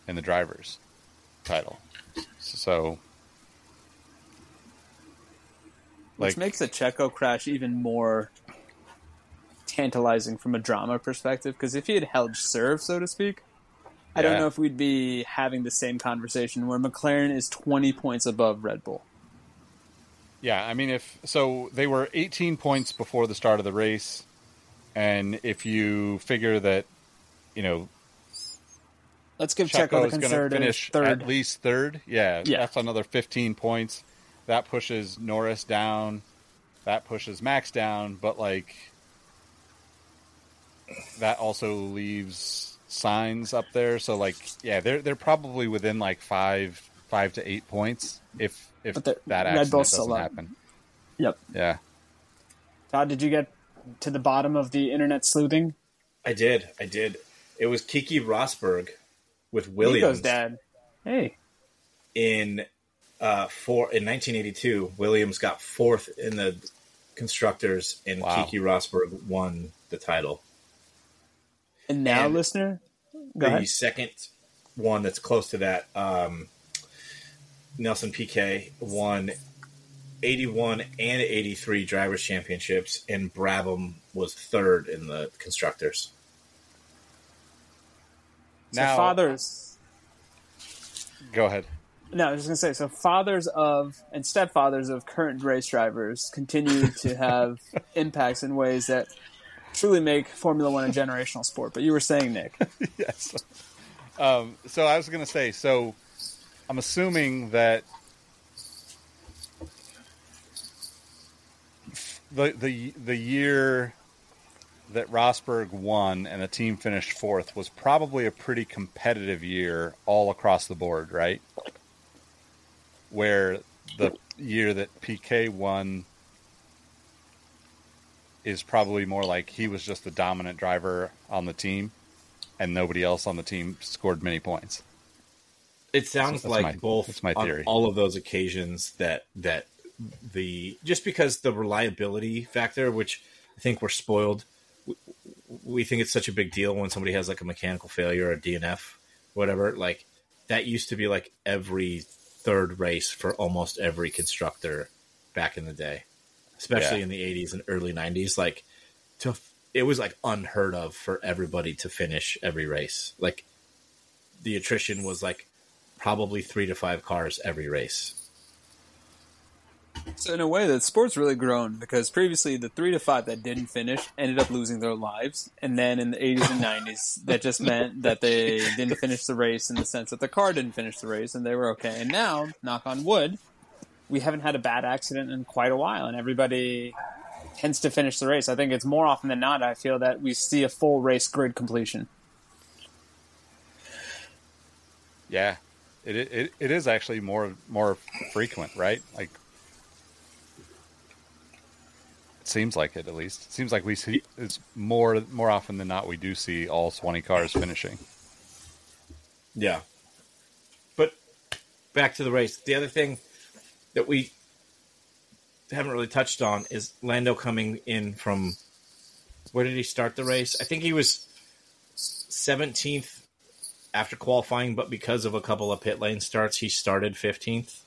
in the driver's title. So, which makes the Checo crash even more tantalizing from a drama perspective, because if he had held serve, so to speak, I don't know if we'd be having the same conversation where McLaren is 20 points above Red Bull. Yeah, I mean, they were 18 points before the start of the race, and if you figure that, let's give Checo the conservative finish third. At least third. Yeah, that's another 15 points. That pushes Norris down. that pushes Max down, but like that also leaves Sainz up there. So like, yeah, they're probably within like 5 to 8 points if that accident doesn't happen. Yep. Yeah. Todd, did you get to the bottom of the internet sleuthing? I did. It was Keke Rosberg with Williams. Nico's dad. Hey. In 1982, Williams got fourth in the constructors, and Keke Rosberg won the title. And now, listener, the second one that's close to that, Nelson Piquet won 81 and 83 drivers' championships, and Brabham was third in the constructors. Now, so fathers. Go ahead. No, I was just going to say, so fathers of and stepfathers of current race drivers continue to have impacts in ways that truly make Formula One a generational sport. But you were saying, Nick. Yes. So I was going to say, so I'm assuming that the year that Rosberg won and the team finished fourth was probably a pretty competitive year all across the board, right? Where the year that Piquet won is probably more like he was just the dominant driver on the team and nobody else on the team scored many points. It sounds like both that's my theory. On all of those occasions that just because the reliability factor, which I think we're spoiled, we think it's such a big deal when somebody has like a mechanical failure or a DNF, whatever. Like that used to be like every third race for almost every constructor back in the day, especially in the 80s and early 90s. Like it was like unheard of for everybody to finish every race. Like the attrition was like probably 3 to 5 cars every race. So in a way, the sport's really grown because previously the 3 to 5 that didn't finish ended up losing their lives, and then in the 80s and 90s, that just meant that they didn't finish the race in the sense that the car didn't finish the race, and they were okay. And now, knock on wood, we haven't had a bad accident in quite a while, and everybody tends to finish the race. I think it's more often than not, I feel that we see a full race grid completion. Yeah, it is actually more frequent, right? Like. Seems like it, at least. It seems like we see it's more often than not we do see all 20 cars finishing. Yeah. But back to the race. The other thing that we haven't really touched on is Lando coming in from, where did he start the race? I think he was 17th after qualifying, but because of a couple of pit lane starts, he started 15th.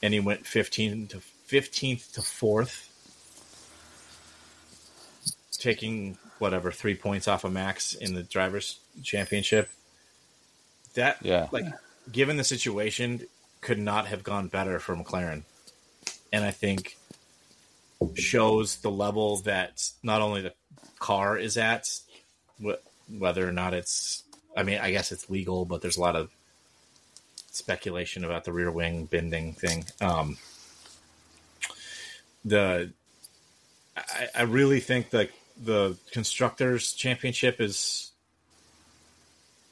And he went 15th to 4th. Taking 3 points off of Max in the drivers' championship. That, given the situation, could not have gone better for McLaren. And I think shows the level that not only the car is at, whether or not it's, I mean, I guess it's legal, but there's a lot of speculation about the rear wing bending thing. I really think that the constructors championship is,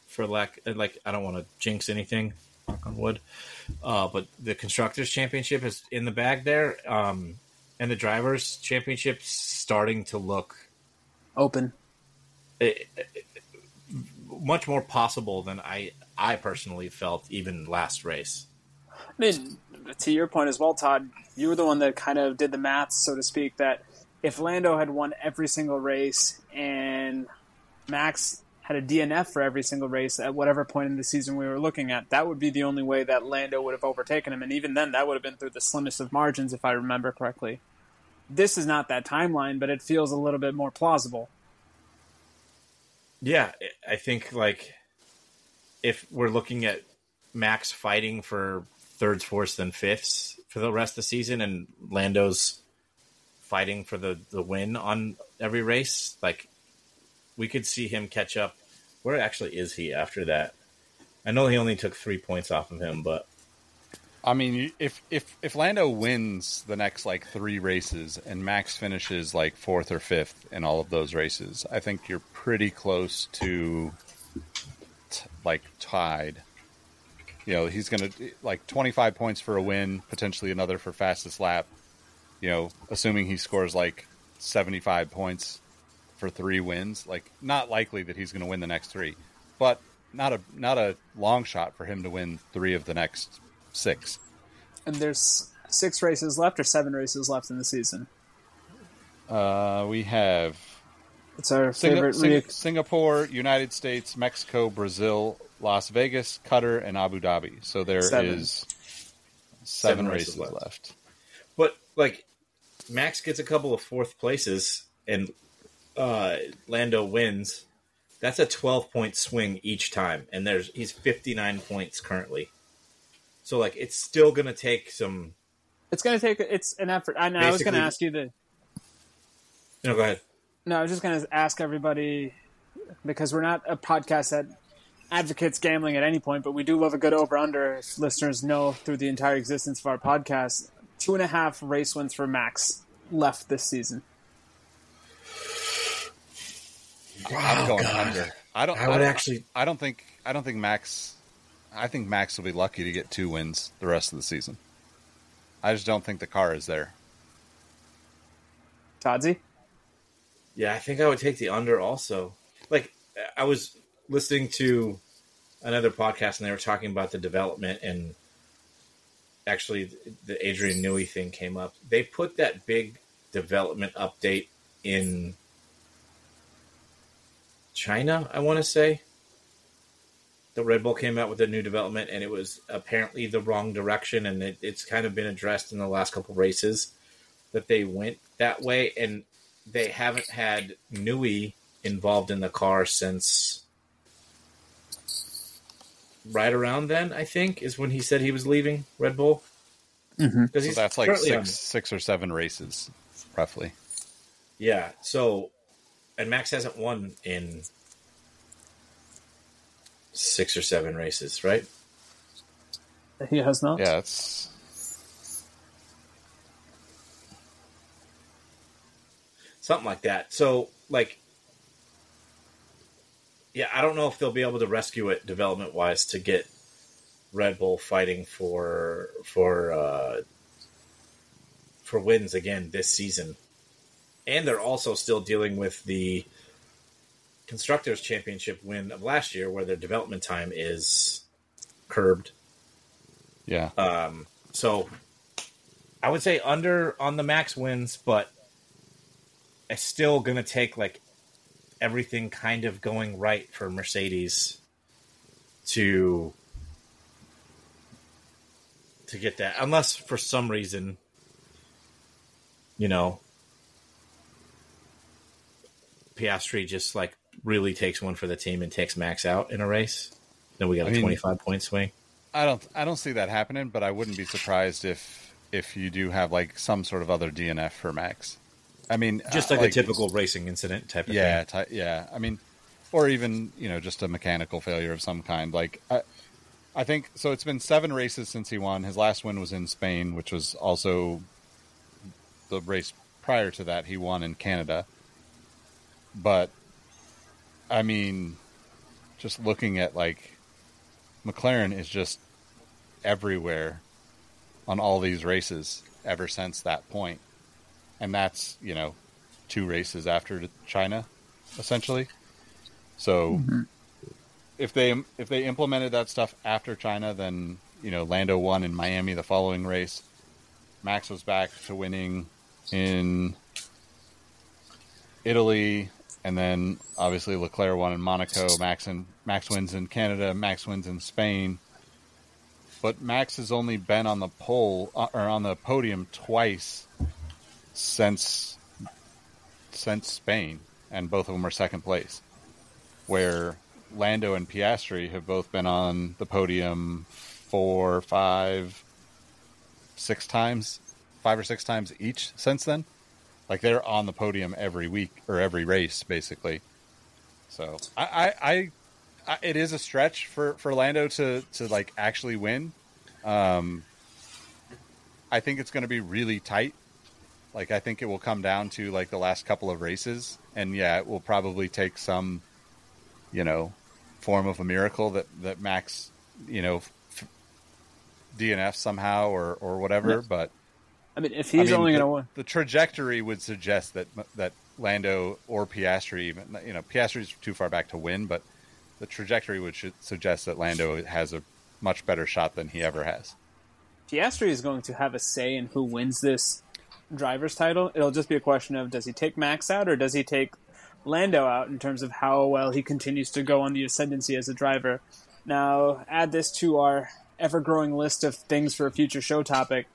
for lack, like, I don't want to jinx anything, knock on wood, but the constructors championship is in the bag there, and the drivers championship starting to look open, much more possible than I personally felt even last race. I mean, to your point as well, Todd, you were the one that kind of did the maths, so to speak, that if Lando had won every single race and Max had a DNF for every single race at whatever point in the season we were looking at, that would be the only way that Lando would have overtaken him. And even then, that would have been through the slimmest of margins, if I remember correctly. This is not that timeline, but it feels a little bit more plausible. Yeah, I think, like, if we're looking at Max fighting for thirds, fourths, and fifths for the rest of the season, and Lando's fighting for the win on every race, like, we could see him catch up. Where actually is he after that? I know he only took 3 points off of him, but I mean, if Lando wins the next like 3 races and Max finishes like 4th or 5th in all of those races, I think you're pretty close to like tied. You know, he's going to like 25 points for a win, potentially another for fastest lap. You know, assuming he scores like 75 points for 3 wins, like not likely that he's going to win the next 3, but not a long shot for him to win 3 of the next 6. And there's 6 races left or 7 races left in the season. We have It's our favorite Singapore, United States, Mexico, Brazil, Las Vegas, Qatar, and Abu Dhabi. So there is 7 races left. But like Max gets a couple of 4th places and Lando wins. That's a 12-point swing each time, and he's 59 points currently. So like it's still going to take some. It's an effort. I was going to ask you the. No, go ahead. No, I was just going to ask everybody, because we're not a podcast that advocates gambling at any point, but we do love a good over-under. If listeners know through the entire existence of our podcast, 2.5 race wins for Max left this season. I'm going under. I don't think Max. I think Max will be lucky to get 2 wins the rest of the season. I just don't think the car is there. Toddsy? Yeah, I think I would take the under also. Like, I was listening to another podcast and they were talking about the development, and actually the Adrian Newey thing came up. They put that big development update in China, I want to say. The Red Bull came out with a new development, and it was apparently the wrong direction, and it's kind of been addressed in the last couple races that they went that way, and they haven't had Newey involved in the car since right around then, I think, is when he said he was leaving Red Bull. Mm-hmm. So that's like 6 or 7 races, roughly. Yeah, so, and Max hasn't won in 6 or 7 races, right? He has not. Yeah, it's something like that. So, like, yeah, I don't know if they'll be able to rescue it development-wise to get Red Bull fighting for wins again this season. And they're also still dealing with the Constructors' Championship win of last year, where their development time is curbed. Yeah. So I would say under on the Max wins, but it's still going to take like everything kind of going right for Mercedes to get that, unless for some reason, Piastri just like really takes one for the team and takes Max out in a race. Then we got a 25-point swing. I don't see that happening, but I wouldn't be surprised if you do have like some sort of other DNF for Max. I mean, just like a typical racing incident type of thing. Yeah. I mean, or even just a mechanical failure of some kind. Like I think so. It's been 7 races since he won. His last win was in Spain, which was also the race prior to that. He won in Canada. But I mean, just looking at like McLaren is just everywhere on all these races ever since that point. And that's, 2 races after China, essentially. So if they implemented that stuff after China, then, Lando won in Miami the following race. Max was back to winning in Italy, and then obviously Leclerc won in Monaco. Max wins in Canada. Max wins in Spain. But Max has only been on the on the podium twice since Spain, and both of them are second place. Where Lando and Piastri have both been on the podium 4, 5, 6 times, 5 or 6 times each since then. Like they're on the podium every week or every race, basically. So I it is a stretch for Lando to like actually win. I think it's going to be really tight. Like, I think it will come down to like the last couple of races, and it will probably take some, form of a miracle that Max, DNF somehow or whatever. Yeah. But I mean, if he's only going to win, the trajectory would suggest that Lando or Piastri, even Piastri's too far back to win, but the trajectory would suggest that Lando has a much better shot than he ever has. Piastri is going to have a say in who wins this driver's title. It'll just be a question of, does he take Max out or does he take Lando out in terms of how well he continues to go on the ascendancy as a driver. Now, add this to our ever-growing list of things for a future show topic.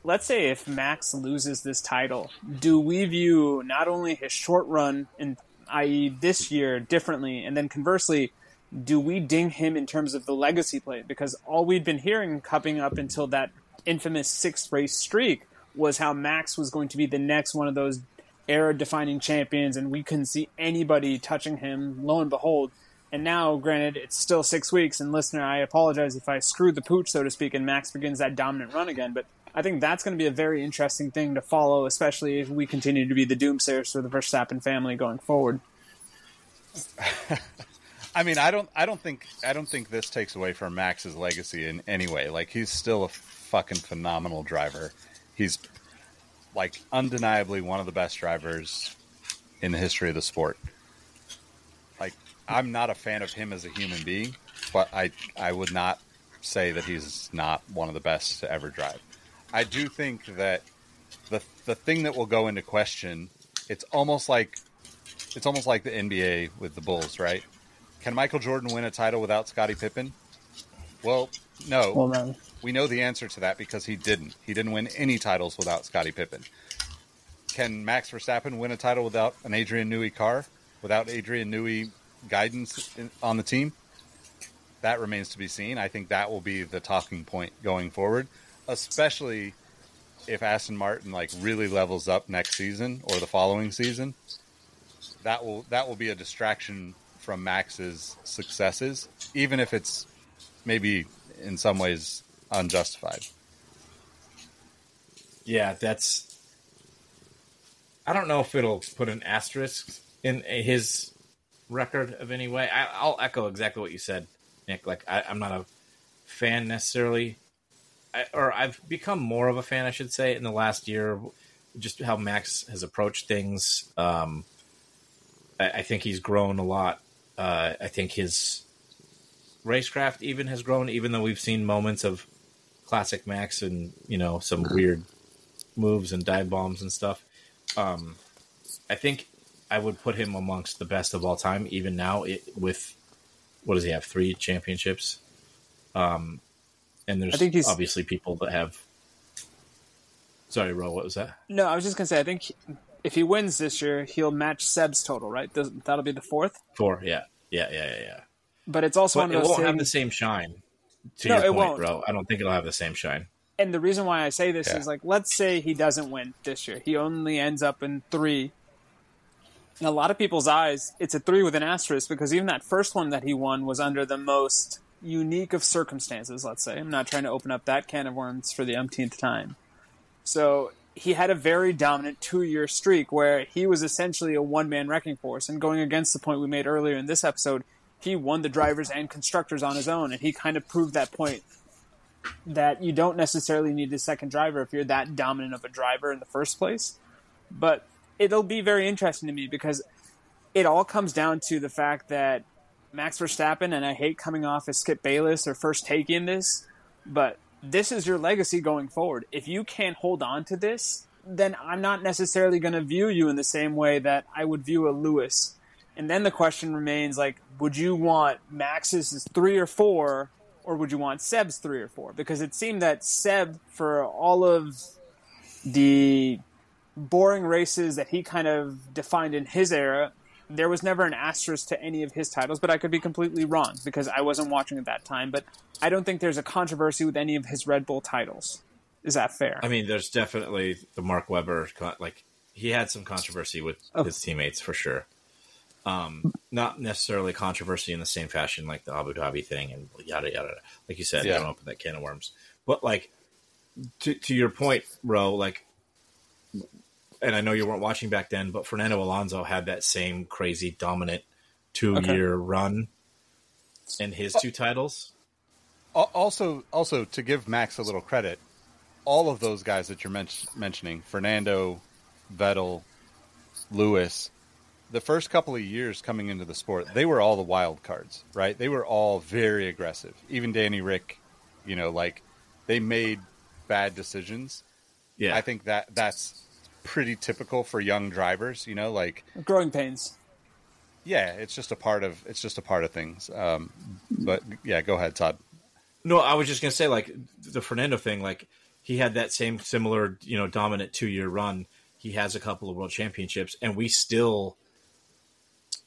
Let's say if Max loses this title, do we view not only his short run, i.e. this year, differently, and then conversely, do we ding him in terms of the legacy play? Because all we'd been hearing coming up until that infamous 6-race streak was how Max was going to be the next one of those era-defining champions, and we couldn't see anybody touching him, lo and behold. And now, granted, it's still 6 weeks, and listener, I apologize if I screwed the pooch, so to speak, and Max begins that dominant run again, but I think that's going to be a very interesting thing to follow, especially if we continue to be the doomsayers for the Verstappen family going forward. I mean, I don't think this takes away from Max's legacy in any way. Like, he's still a fucking phenomenal driver. He's like undeniably one of the best drivers in the history of the sport. Like, I'm not a fan of him as a human being, but I would not say that he's not one of the best to ever drive. I do think that the thing that will go into question, it's almost like the NBA with the Bulls, right? Can Michael Jordan win a title without Scottie Pippen? Well, no. Well, no. We know the answer to that because he didn't. He didn't win any titles without Scottie Pippen. Can Max Verstappen win a title without an Adrian Newey car? Without Adrian Newey guidance on the team? That remains to be seen. I think that will be the talking point going forward, especially if Aston Martin like really levels up next season or the following season. That will be a distraction from Max's successes, even if it's maybe in some ways unjustified. Yeah, I don't know if it'll put an asterisk in his record of any way. I'll echo exactly what you said, Nick. Like, I'm not a fan necessarily, I've become more of a fan, I should say, in the last year, just how Max has approached things. I think he's grown a lot. I think his racecraft even has grown, even though we've seen moments of classic Max and, some weird moves and dive bombs and stuff. I think I would put him amongst the best of all time, even now with, what does he have, 3 championships? And there's obviously people that have... Sorry, Ro, what was that? No, I was just going to say, I think if he wins this year, he'll match Seb's total, right? That'll be the 4th? 4, yeah. But it's also one of those it won't things... have the same shine, your point, won't. Bro. I don't think it'll have the same shine. And the reason why I say this is, like, let's say he doesn't win this year. He only ends up in 3. In a lot of people's eyes, it's a 3 with an asterisk, because even that first one that he won was under the most unique of circumstances, let's say. I'm not trying to open up that can of worms for the umpteenth time. So he had a very dominant 2-year streak where he was essentially a one-man wrecking force. And going against the point we made earlier in this episode, he won the drivers and constructors on his own. And he kind of proved that point that you don't necessarily need a second driver if you're that dominant of a driver in the first place. But it'll be very interesting to me because it all comes down to the fact that Max Verstappen, and I hate coming off as Skip Bayless or first taking this, but this is your legacy going forward. If you can't hold on to this, then I'm not necessarily going to view you in the same way that I would view a Lewis. And then the question remains, like, would you want Max's 3 or 4, or would you want Seb's 3 or 4? Because it seemed that Seb, for all of the boring races that he kind of defined in his era, there was never an asterisk to any of his titles, but I could be completely wrong because I wasn't watching at that time. But I don't think there's a controversy with any of his Red Bull titles. Is that fair? I mean, there's definitely the Mark Webber, like, he had some controversy with his teammates for sure. Not necessarily controversy in the same fashion like the Abu Dhabi thing and yada yada. Like you said, don't open that can of worms. But like to your point, Ro, like, and I know you weren't watching back then, but Fernando Alonso had that same crazy dominant 2-year run in his 2 titles. Also, to give Max a little credit, all of those guys that you're mentioning, Fernando, Vettel, Lewis, the first couple of years coming into the sport, they were all the wild cards, right? They were all very aggressive. Even Danny Rick, like, they made bad decisions. Yeah. I think that's pretty typical for young drivers, like growing pains. Yeah, it's just a part of things. But yeah, go ahead, Todd. No, I was just gonna say, like, the Fernando thing, like, he had that same similar, dominant 2-year run. He has a couple of world championships, and we still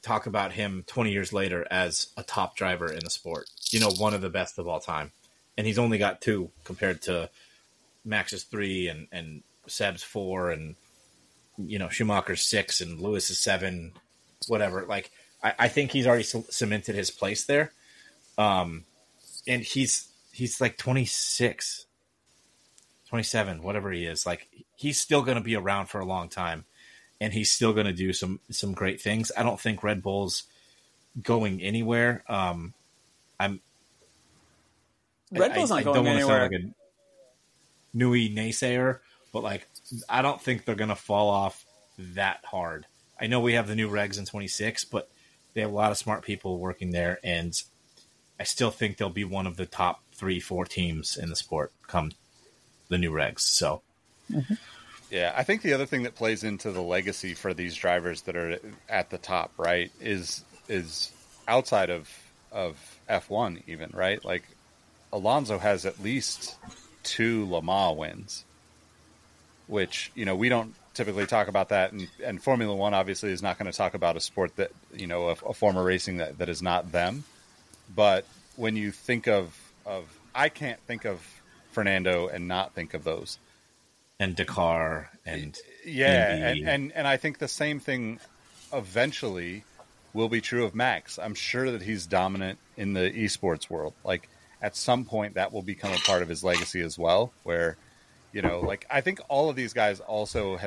talk about him 20 years later as a top driver in the sport. One of the best of all time, and he's only got 2 compared to Max's 3 and Seb's 4 and Schumacher's 6 and Lewis's 7, whatever. Like, I think he's already cemented his place there. And he's like 26, 27, whatever he is. Like, he's still going to be around for a long time, and he's still going to do some great things. I don't think Red Bull's going anywhere. Red Bull's not going don't anywhere. Want to sound like a newy naysayer, but, like, I don't think they're going to fall off that hard. I know we have the new regs in 26, but they have a lot of smart people working there, and I still think they'll be one of the top 3-4 teams in the sport come the new regs. So, yeah, I think the other thing that plays into the legacy for these drivers that are at the top, right, is outside of F1 even, right? Like, Alonso has at least 2 Le Mans wins, which, we don't typically talk about that. And Formula One obviously is not going to talk about a sport that, a form of racing that is not them. But when you think of I can't think of Fernando and not think of those. And Dakar and yeah, Indy. and I think the same thing eventually will be true of Max. I'm sure that he's dominant in the esports world. Like, at some point that will become a part of his legacy as well, where, like, I think all of these guys also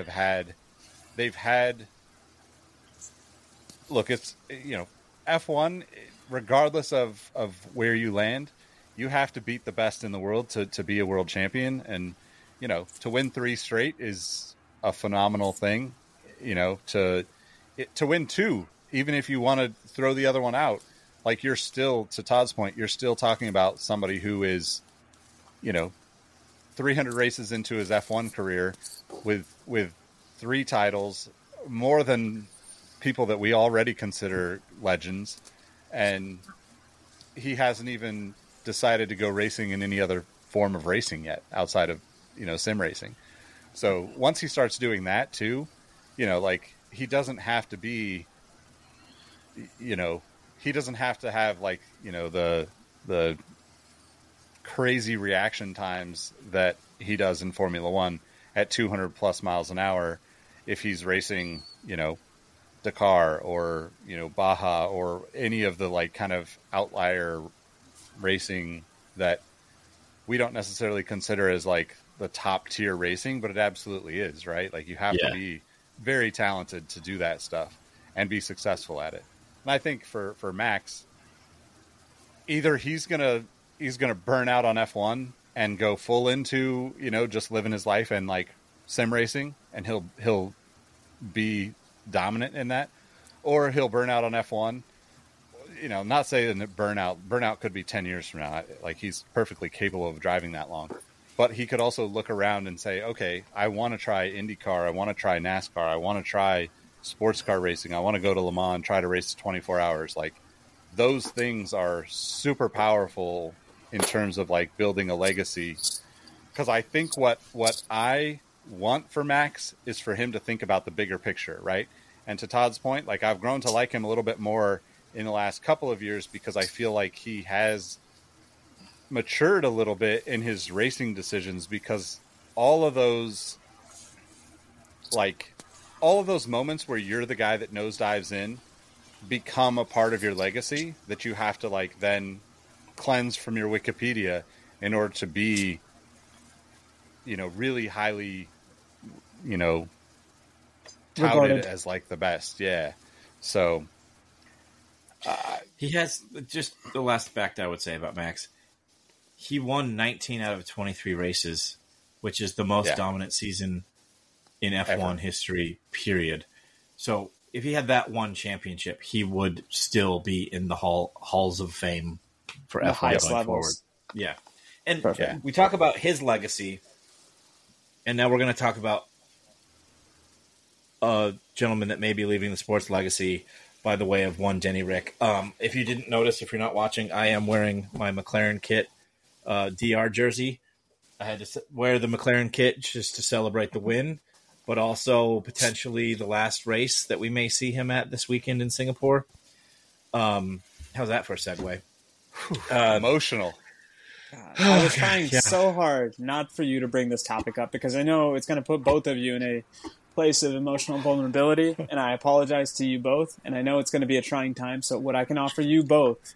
they've had, look, it's, F1, regardless of where you land, you have to beat the best in the world to be a world champion. And, to win 3 straight is a phenomenal thing. To win 2, even if you want to throw the other one out, like, you're still, to Todd's point, you're still talking about somebody who is, 300 races into his F1 career with 3 titles, more than people that we already consider legends. And he hasn't even decided to go racing in any other form of racing yet outside of, sim racing. So once he starts doing that too, like, he doesn't have to be, he doesn't have to have, like, the crazy reaction times that he does in Formula One at 200 plus miles an hour if he's racing, Dakar or, Baja or any of the, like, kind of outlier racing that we don't necessarily consider as, like, the top tier racing, but it absolutely is, right? Like, you have to be very talented to do that stuff and be successful at it. And I think for Max, either he's gonna burn out on F1 and go full into, just living his life and, like, sim racing, and he'll be dominant in that, or he'll burn out on F1. Not saying that burnout could be 10 years from now. Like, he's perfectly capable of driving that long, but he could also look around and say, okay, I want to try IndyCar. I want to try NASCAR. I want to try sports car racing. I want to go to Le Mans and try to race 24 hours. Like, those things are super powerful in terms of, like, building a legacy. Because I think what I want for Max is for him to think about the bigger picture, right? And to Todd's point, like, I've grown to like him a little bit more in the last couple of years because I feel like he has matured a little bit in his racing decisions, because all of those moments where you're the guy that nosedives in become a part of your legacy that you have to, like, then cleanse from your Wikipedia in order to be really highly, you know, touted Regarded. as like the best. Yeah. So He has just the last fact I would say about Max. He won 19 out of 23 races, which is the most dominant season in F1 Ever. history, period. So if he had that one championship, he would still be in the halls of fame for The F1 highest going levels. forward. Yeah. And Perfect. we talk about his legacy, and now we're going to talk about a gentleman that may be leaving the sports legacy by the way of one Denny Rick. If you didn't notice, if you're not watching, I am wearing my McLaren kit DR jersey. I had to wear the McLaren kit just to celebrate the win, but also potentially the last race that we may see him at this weekend in Singapore. How's that for a segue? emotional. I was trying so hard not for you to bring this topic up because I know it's going to put both of you in a place of emotional vulnerability, and I apologize to you both, and I know it's going to be a trying time, so what I can offer you both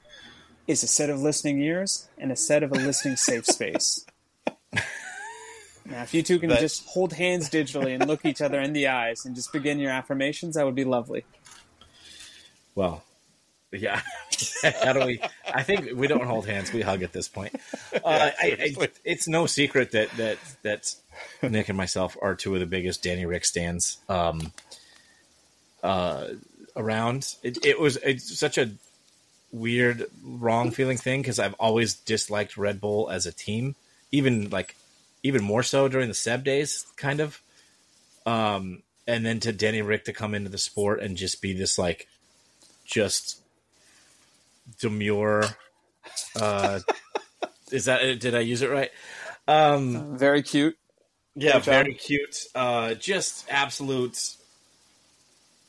is a set of listening ears and a set of a listening safe space. Now, if you two can just hold hands digitally and look each other in the eyes and just begin your affirmations, that would be lovely. Well, yeah. How do we? I think we don't hold hands; we hug at this point. It's no secret that Nick and myself are two of the biggest Danny Rick stands around. It's such a weird, wrong feeling thing because I've always disliked Red Bull as a team, even more so during the Seb days, kind of. And then to Danny Rick to come into the sport and just be this just demure. Did I use it right? Very cute. Yeah, very cute. Just absolute,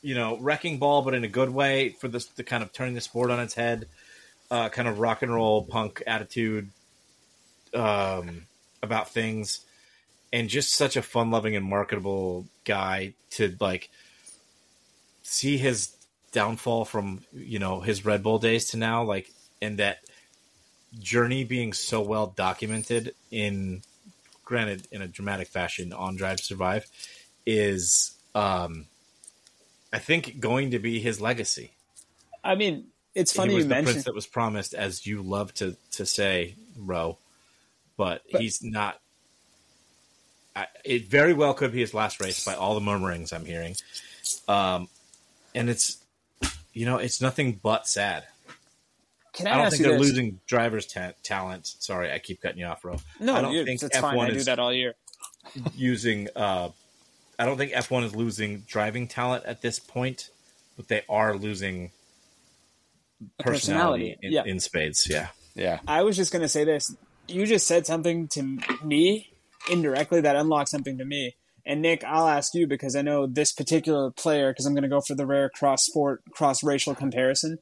wrecking ball, but in a good way for the kind of turning the sport on its head, kind of rock and roll punk attitude about things, and just such a fun-loving and marketable guy to see his downfall from his Red Bull days to now, and that journey being so well documented granted in a dramatic fashion on Drive to Survive is I think going to be his legacy. I mean, it's funny he was you the mentioned prince that was promised, as you love to say, Ro, but he's not. It very well could be his last race by all the murmurings I'm hearing, and it's it's nothing but sad. Can I don't ask think you they're this? losing drivers' talent. Sorry, I keep cutting you off, Ro. No, I don't think that's F1 fine. I do is that all year. using. I don't think F1 is losing driving talent at this point, but they are losing personality in spades. Yeah, Yeah. I was just going to say this. You just said something to me indirectly that unlocked something to me. And Nick, I'll ask you because I know this particular player, because I'm going to go for the rare cross-sport, cross-racial comparison.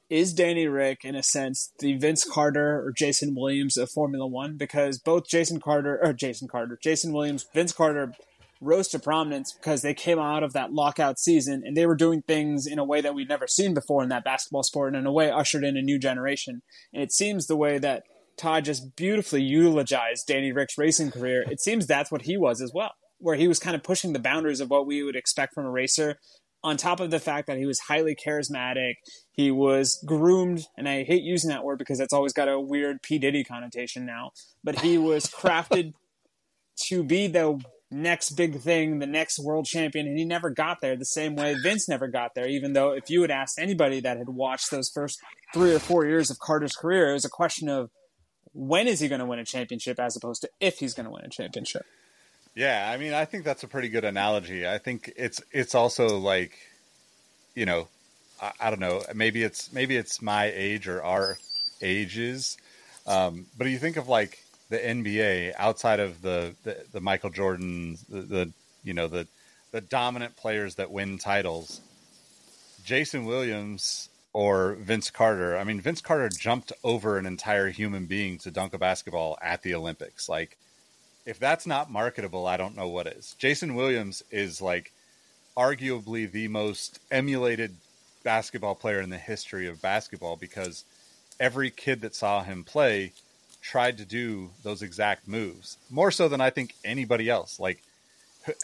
Is Danny Rick, in a sense, the Vince Carter or Jason Williams of Formula One? Because both Jason Williams, Vince Carter rose to prominence because they came out of that lockout season and they were doing things in a way that we'd never seen before in that basketball sport, and in a way ushered in a new generation. And it seems the way that Todd just beautifully eulogized Danny Rick's racing career, it seems that's what he was as well, where he was kind of pushing the boundaries of what we would expect from a racer, on top of the fact that he was highly charismatic, he was groomed, and I hate using that word because it's always got a weird P. Diddy connotation now, but he was crafted to be the next big thing, the next world champion, and he never got there the same way Vince never got there, even though if you had asked anybody that had watched those first 3 or 4 years of Carter's career, it was a question of when is he going to win a championship as opposed to if he's going to win a championship. Yeah, I mean, I think that's a pretty good analogy. I think it's also like, I don't know, maybe it's my age or our ages, but you think of like the NBA outside of the Michael Jordan, the dominant players that win titles, Jason Williams or Vince Carter. I mean, Vince Carter jumped over an entire human being to dunk a basketball at the Olympics. Like, if that's not marketable, I don't know what is. Jason Williams is like arguably the most emulated basketball player in the history of basketball because every kid that saw him play tried to do those exact moves, more so than I think anybody else. Like,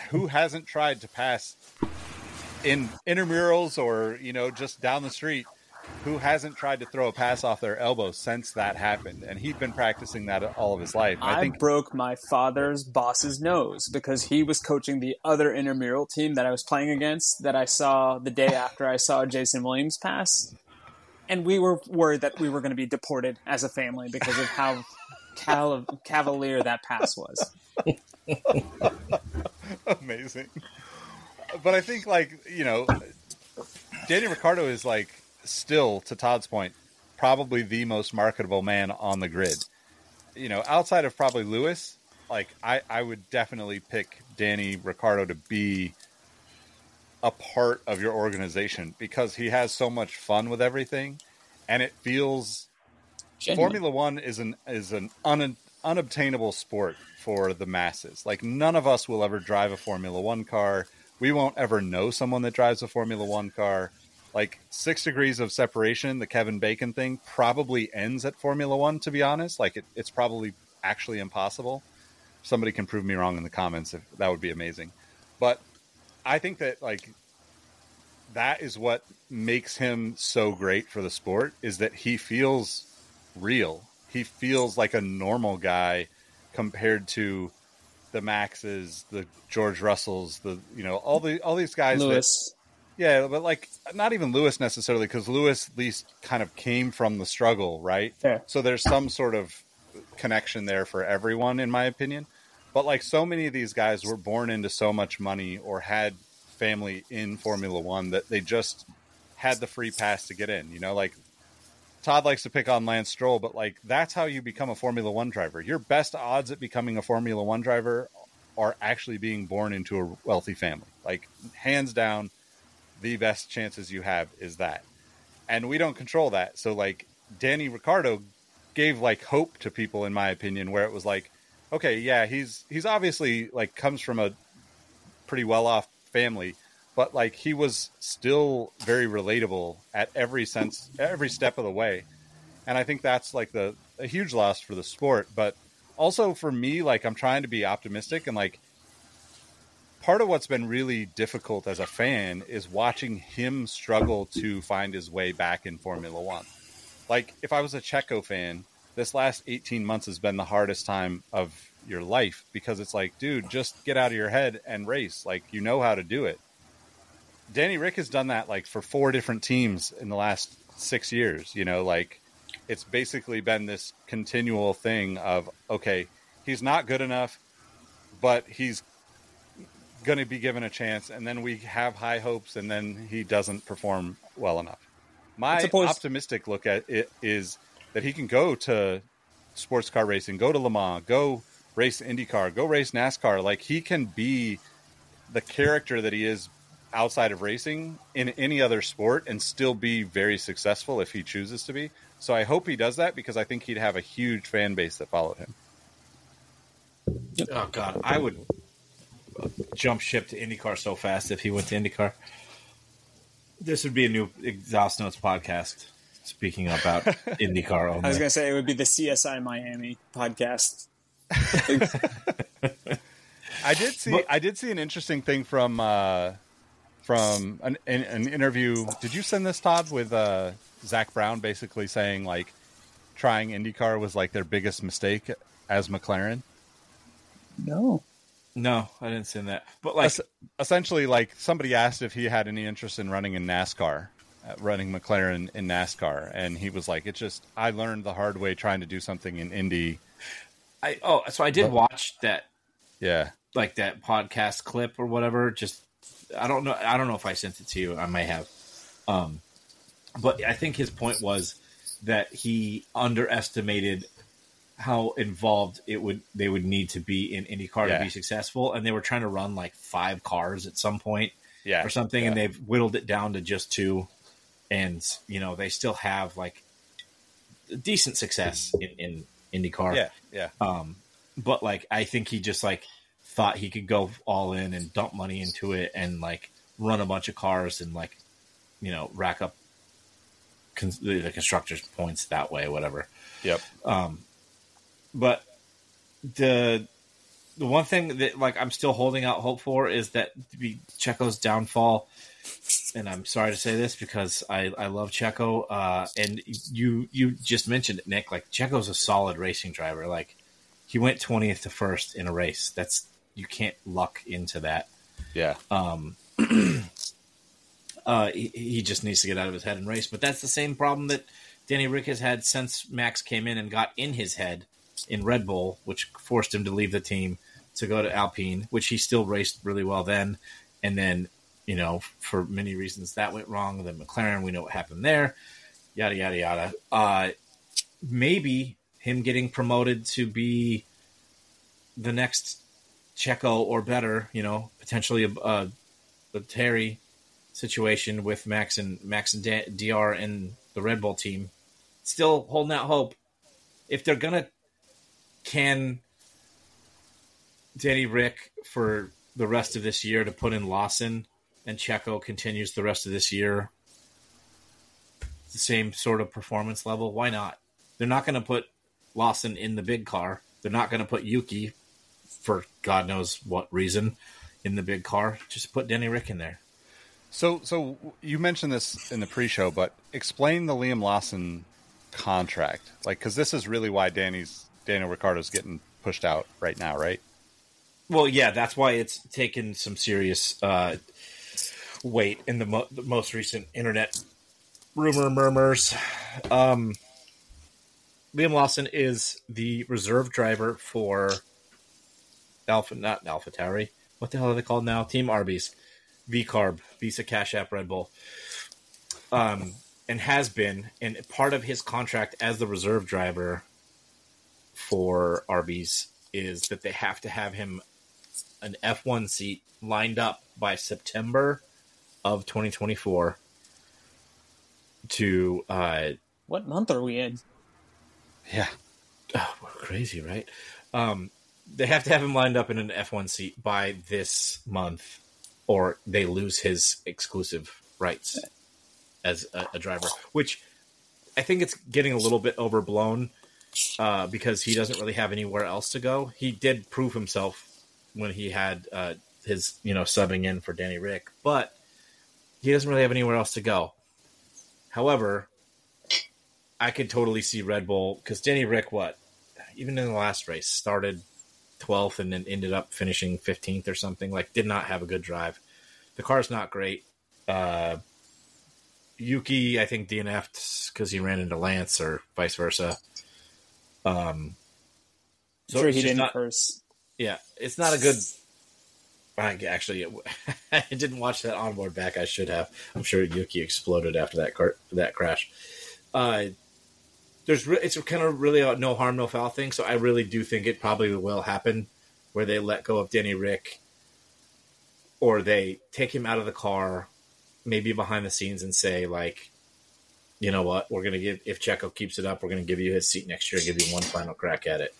who hasn't tried to pass in intramurals or, just down the street? Who hasn't tried to throw a pass off their elbow since that happened? And he'd been practicing that all of his life. And I broke my father's boss's nose because he was coaching the other intramural team that I was playing against that I saw the day after I saw Jason Williams pass. And we were worried that we were going to be deported as a family because of how cavalier that pass was. Amazing. But I think, Danny Ricciardo is still, to Todd's point, probably the most marketable man on the grid. Outside of probably Lewis, I would definitely pick Danny Ricciardo to be a part of your organization because he has so much fun with everything, and it feels genuine. Formula One is an unobtainable sport for the masses. None of us will ever drive a Formula One car. We won't ever know someone that drives a Formula One car. 6 degrees of separation, the Kevin Bacon thing, probably ends at Formula One, to be honest. It's probably actually impossible. Somebody can prove me wrong in the comments. That would be amazing. But I think that, that is what makes him so great for the sport, is that he feels real. He feels like a normal guy compared to the Maxes, the George Russells, all these guys. Lewis. Yeah, but not even Lewis necessarily, because Lewis at least kind of came from the struggle, right? Fair. So there's some sort of connection there for everyone, in my opinion. But so many of these guys were born into so much money or had family in Formula One that they just had the free pass to get in. Todd likes to pick on Lance Stroll, but that's how you become a Formula One driver. Your best odds at becoming a Formula One driver are actually being born into a wealthy family. Hands down, the best chances you have is that. And we don't control that. So Danny Ricciardo gave hope to people, in my opinion, where it was okay, yeah, he's obviously comes from a pretty well-off family, but he was still very relatable at every step of the way. And I think that's a huge loss for the sport, but also for me, I'm trying to be optimistic, and part of what's been really difficult as a fan is watching him struggle to find his way back in Formula One. If I was a Checo fan, this last 18 months has been the hardest time of your life, because it's dude, just get out of your head and race. You know how to do it. Danny Rick has done that for 4 different teams in the last 6 years. It's basically been this continual thing of, okay, he's not good enough, but he's going to be given a chance, and then we have high hopes, and then he doesn't perform well enough. My optimistic look at it is that he can go to sports car racing, go to Le Mans, go race IndyCar, go race NASCAR. He can be the character that he is outside of racing in any other sport and still be very successful if he chooses to be. So I hope he does that, because I think he'd have a huge fan base that followed him. Oh God, I would jump ship to IndyCar so fast if he went to IndyCar. This would be a new Exhaust Notes podcast, speaking about IndyCar only. I was going to say it would be the CSI Miami podcast. I did see an interesting thing from an interview. Did you send this, Todd, with Zach Brown basically saying trying IndyCar was their biggest mistake as McLaren? No, I didn't send that. But essentially, somebody asked if he had any interest in running in NASCAR, running McLaren in NASCAR, and he was it's just, I learned the hard way trying to do something in Indy. So I did watch that. Yeah, that podcast clip or whatever. Just I don't know if I sent it to you. I may have. But I think his point was that he underestimated how involved they would need to be in IndyCar to be successful, and they were trying to run 5 cars at some point, or something, and they've whittled it down to just 2, and they still have decent success in IndyCar. But I think he just thought he could go all in and dump money into it and run a bunch of cars and rack up the constructors' points that way, whatever. Yep. But the one thing that like I'm still holding out hope for is that to be Checo's downfall. And I'm sorry to say this because I love Checo. And you just mentioned it, Nick. Like Checo's a solid racing driver. Like he went 20th to first in a race. You can't luck into that. Yeah. He just needs to get out of his head and race. But that's the same problem that Danny Rick has had since Max came in and got in his head in Red Bull, which forced him to leave the team to go to Alpine, which he still raced really well then. And then, for many reasons that went wrong. Then McLaren, we know what happened there. Yada, yada, yada. Maybe him getting promoted to be the next Checo or better, potentially a Terry situation with Max and DR and the Red Bull team. Still holding out hope. If they're going to can Danny Rick for the rest of this year to put in Lawson and Checo continues the rest of this year, the same sort of performance level, why not? They're not going to put Lawson in the big car. They're not going to put Yuki, for God knows what reason, in the big car. Just put Danny Rick in there. So you mentioned this in the pre-show, but explain the Liam Lawson contract. Like, because this is really why Daniel Ricciardo's getting pushed out right now, right? Well, yeah, that's why it's taken some serious weight in the most recent internet murmurs. Liam Lawson is the reserve driver for not AlphaTauri. What the hell are they called now? Team Arby's. VCARB, Visa Cash App Red Bull. And has been, and part of his contract as the reserve driver for Arby's is that they have to have him an F1 seat lined up by September of 2024 to what month are we in? Yeah. Oh, we're crazy, right? They have to have him lined up in an F1 seat by this month, or they lose his exclusive rights as a driver, which I think it's getting a little bit overblown because he doesn't really have anywhere else to go. He did prove himself when he had his, subbing in for Danny Rick, but he doesn't really have anywhere else to go. However, I could totally see Red Bull, because Danny Rick, even in the last race, started 12th and then ended up finishing 15th or something, did not have a good drive. The car's not great. Yuki, I think, DNF'd because he ran into Lance or vice versa. So sure he didn't curse. Yeah, it's not a good... Actually, I didn't watch that onboard back. I should have. I'm sure Yuki exploded after that crash. It's kind of really a no harm, no foul thing, so I really do think it probably will happen where they let go of Danny Rick, or they take him out of the car, maybe behind the scenes, and say, you know what, we're going to give, if Checo keeps it up, we're going to give you his seat next year, give you one final crack at it.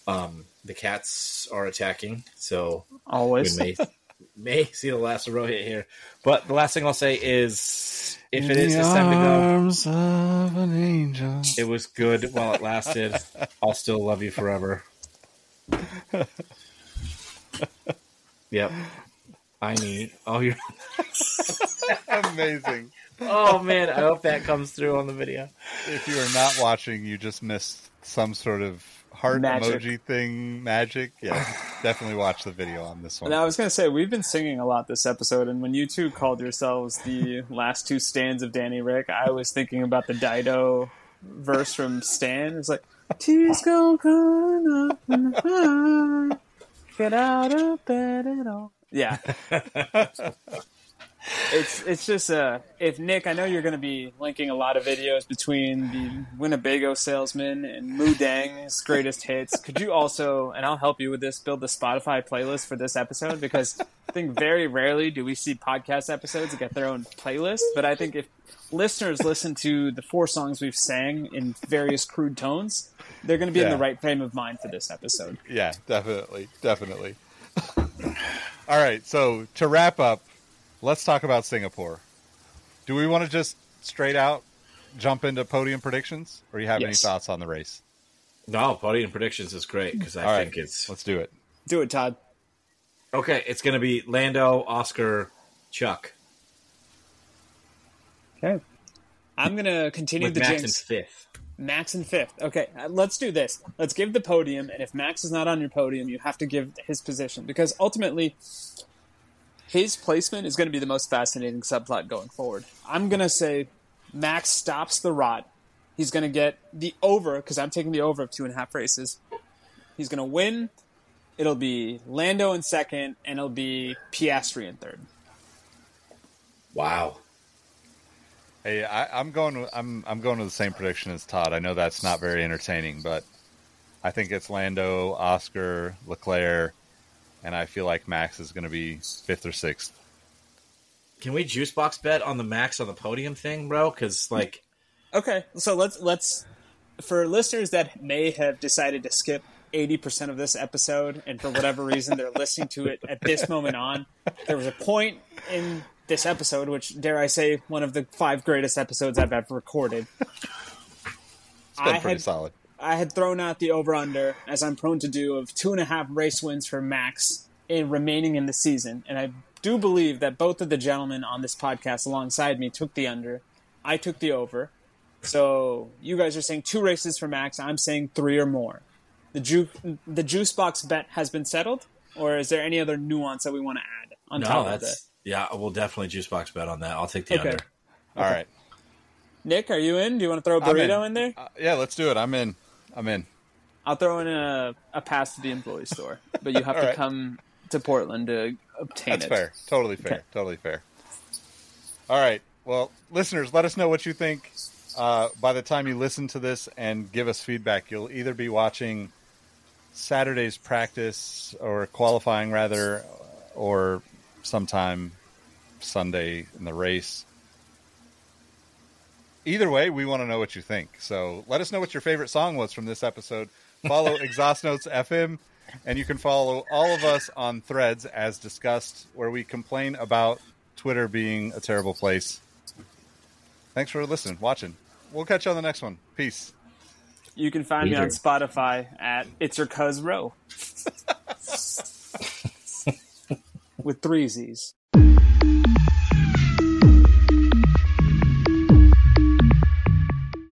The Cats are attacking, so always we may see the last Rohit here. But the last thing I'll say is, if it is his time to go, arms of an angel. It was good while it lasted. I'll still love you forever. Yep. You're amazing. Oh man, I hope that comes through on the video. If you are not watching, you just missed some sort of heart emoji thing, magic. Yeah, definitely watch the video on this one. And I was going to say, we've been singing a lot this episode, and when you two called yourselves the last two stands of Danny Rick, I was thinking about the Dido verse from Stan. It's like, tears go crying up in the heart, get out of bed at all. Yeah. It's just if Nick, I know you're going to be linking a lot of videos between the Winnebago Salesman and Moo Dang's greatest hits. Could you also, and I'll help you with this, build the Spotify playlist for this episode? Because I think very rarely do we see podcast episodes that get their own playlist. But I think if listeners listen to the 4 songs we've sang in various crude tones, they're going to be in the right frame of mind for this episode. Yeah, definitely. All right, so to wrap up, let's talk about Singapore. Do we want to just straight out jump into podium predictions, or do you have any thoughts on the race? No, podium predictions is great because I think it's... Let's do it. Do it, Todd. Okay, it's going to be Lando, Oscar, Chuck. Okay. I'm going to continue With the Max jinx. in fifth. Max in fifth. Okay, let's do this. Let's give the podium, and if Max is not on your podium, you have to give his position. Because ultimately, his placement is going to be the most fascinating subplot going forward. I'm going to say Max stops the rot. He's going to get the over, because I'm taking the over of 2.5 races. He's going to win. It'll be Lando in second, and it'll be Piastri in third. Wow. Hey, I'm going with the same prediction as Todd. I know that's not very entertaining, but I think it's Lando, Oscar, Leclerc, and I feel like Max is going to be fifth or sixth. Can we juice box bet on the Max on the podium thing, bro? Because Okay, so let's for listeners that may have decided to skip 80% of this episode, and for whatever reason they're listening to it at this moment on, there was a point in this episode, which, dare I say, one of the 5 greatest episodes I've ever recorded. It's been pretty solid. I had thrown out the over-under, as I'm prone to do, of 2.5 race wins for Max remaining in the season. And I do believe that both of the gentlemen on this podcast alongside me took the under. I took the over. So you guys are saying 2 races for Max. I'm saying 3 or more. The juice box bet has been settled? Or is there any other nuance that we want to add on top of that? Yeah, we'll definitely juice box bet on that. I'll take the under. All right. Nick, are you in? Do you want to throw a burrito in there? Yeah, let's do it. I'm in. I'll throw in a pass to the employee store, but you have to come to Portland to obtain it. That's fair. Totally fair. Okay. Totally fair. All right. Well, listeners, let us know what you think. By the time you listen to this and give us feedback, you'll either be watching Saturday's practice or qualifying, rather, or sometime Sunday in the race. Either way, we want to know what you think. So let us know what your favorite song was from this episode. Follow Exhaust Notes FM, and you can follow all of us on Threads as discussed, where we complain about Twitter being a terrible place. Thanks for listening, watching. We'll catch you on the next one. Peace. You can find me on Spotify at It's Your Cuz Row. With 3 Z's.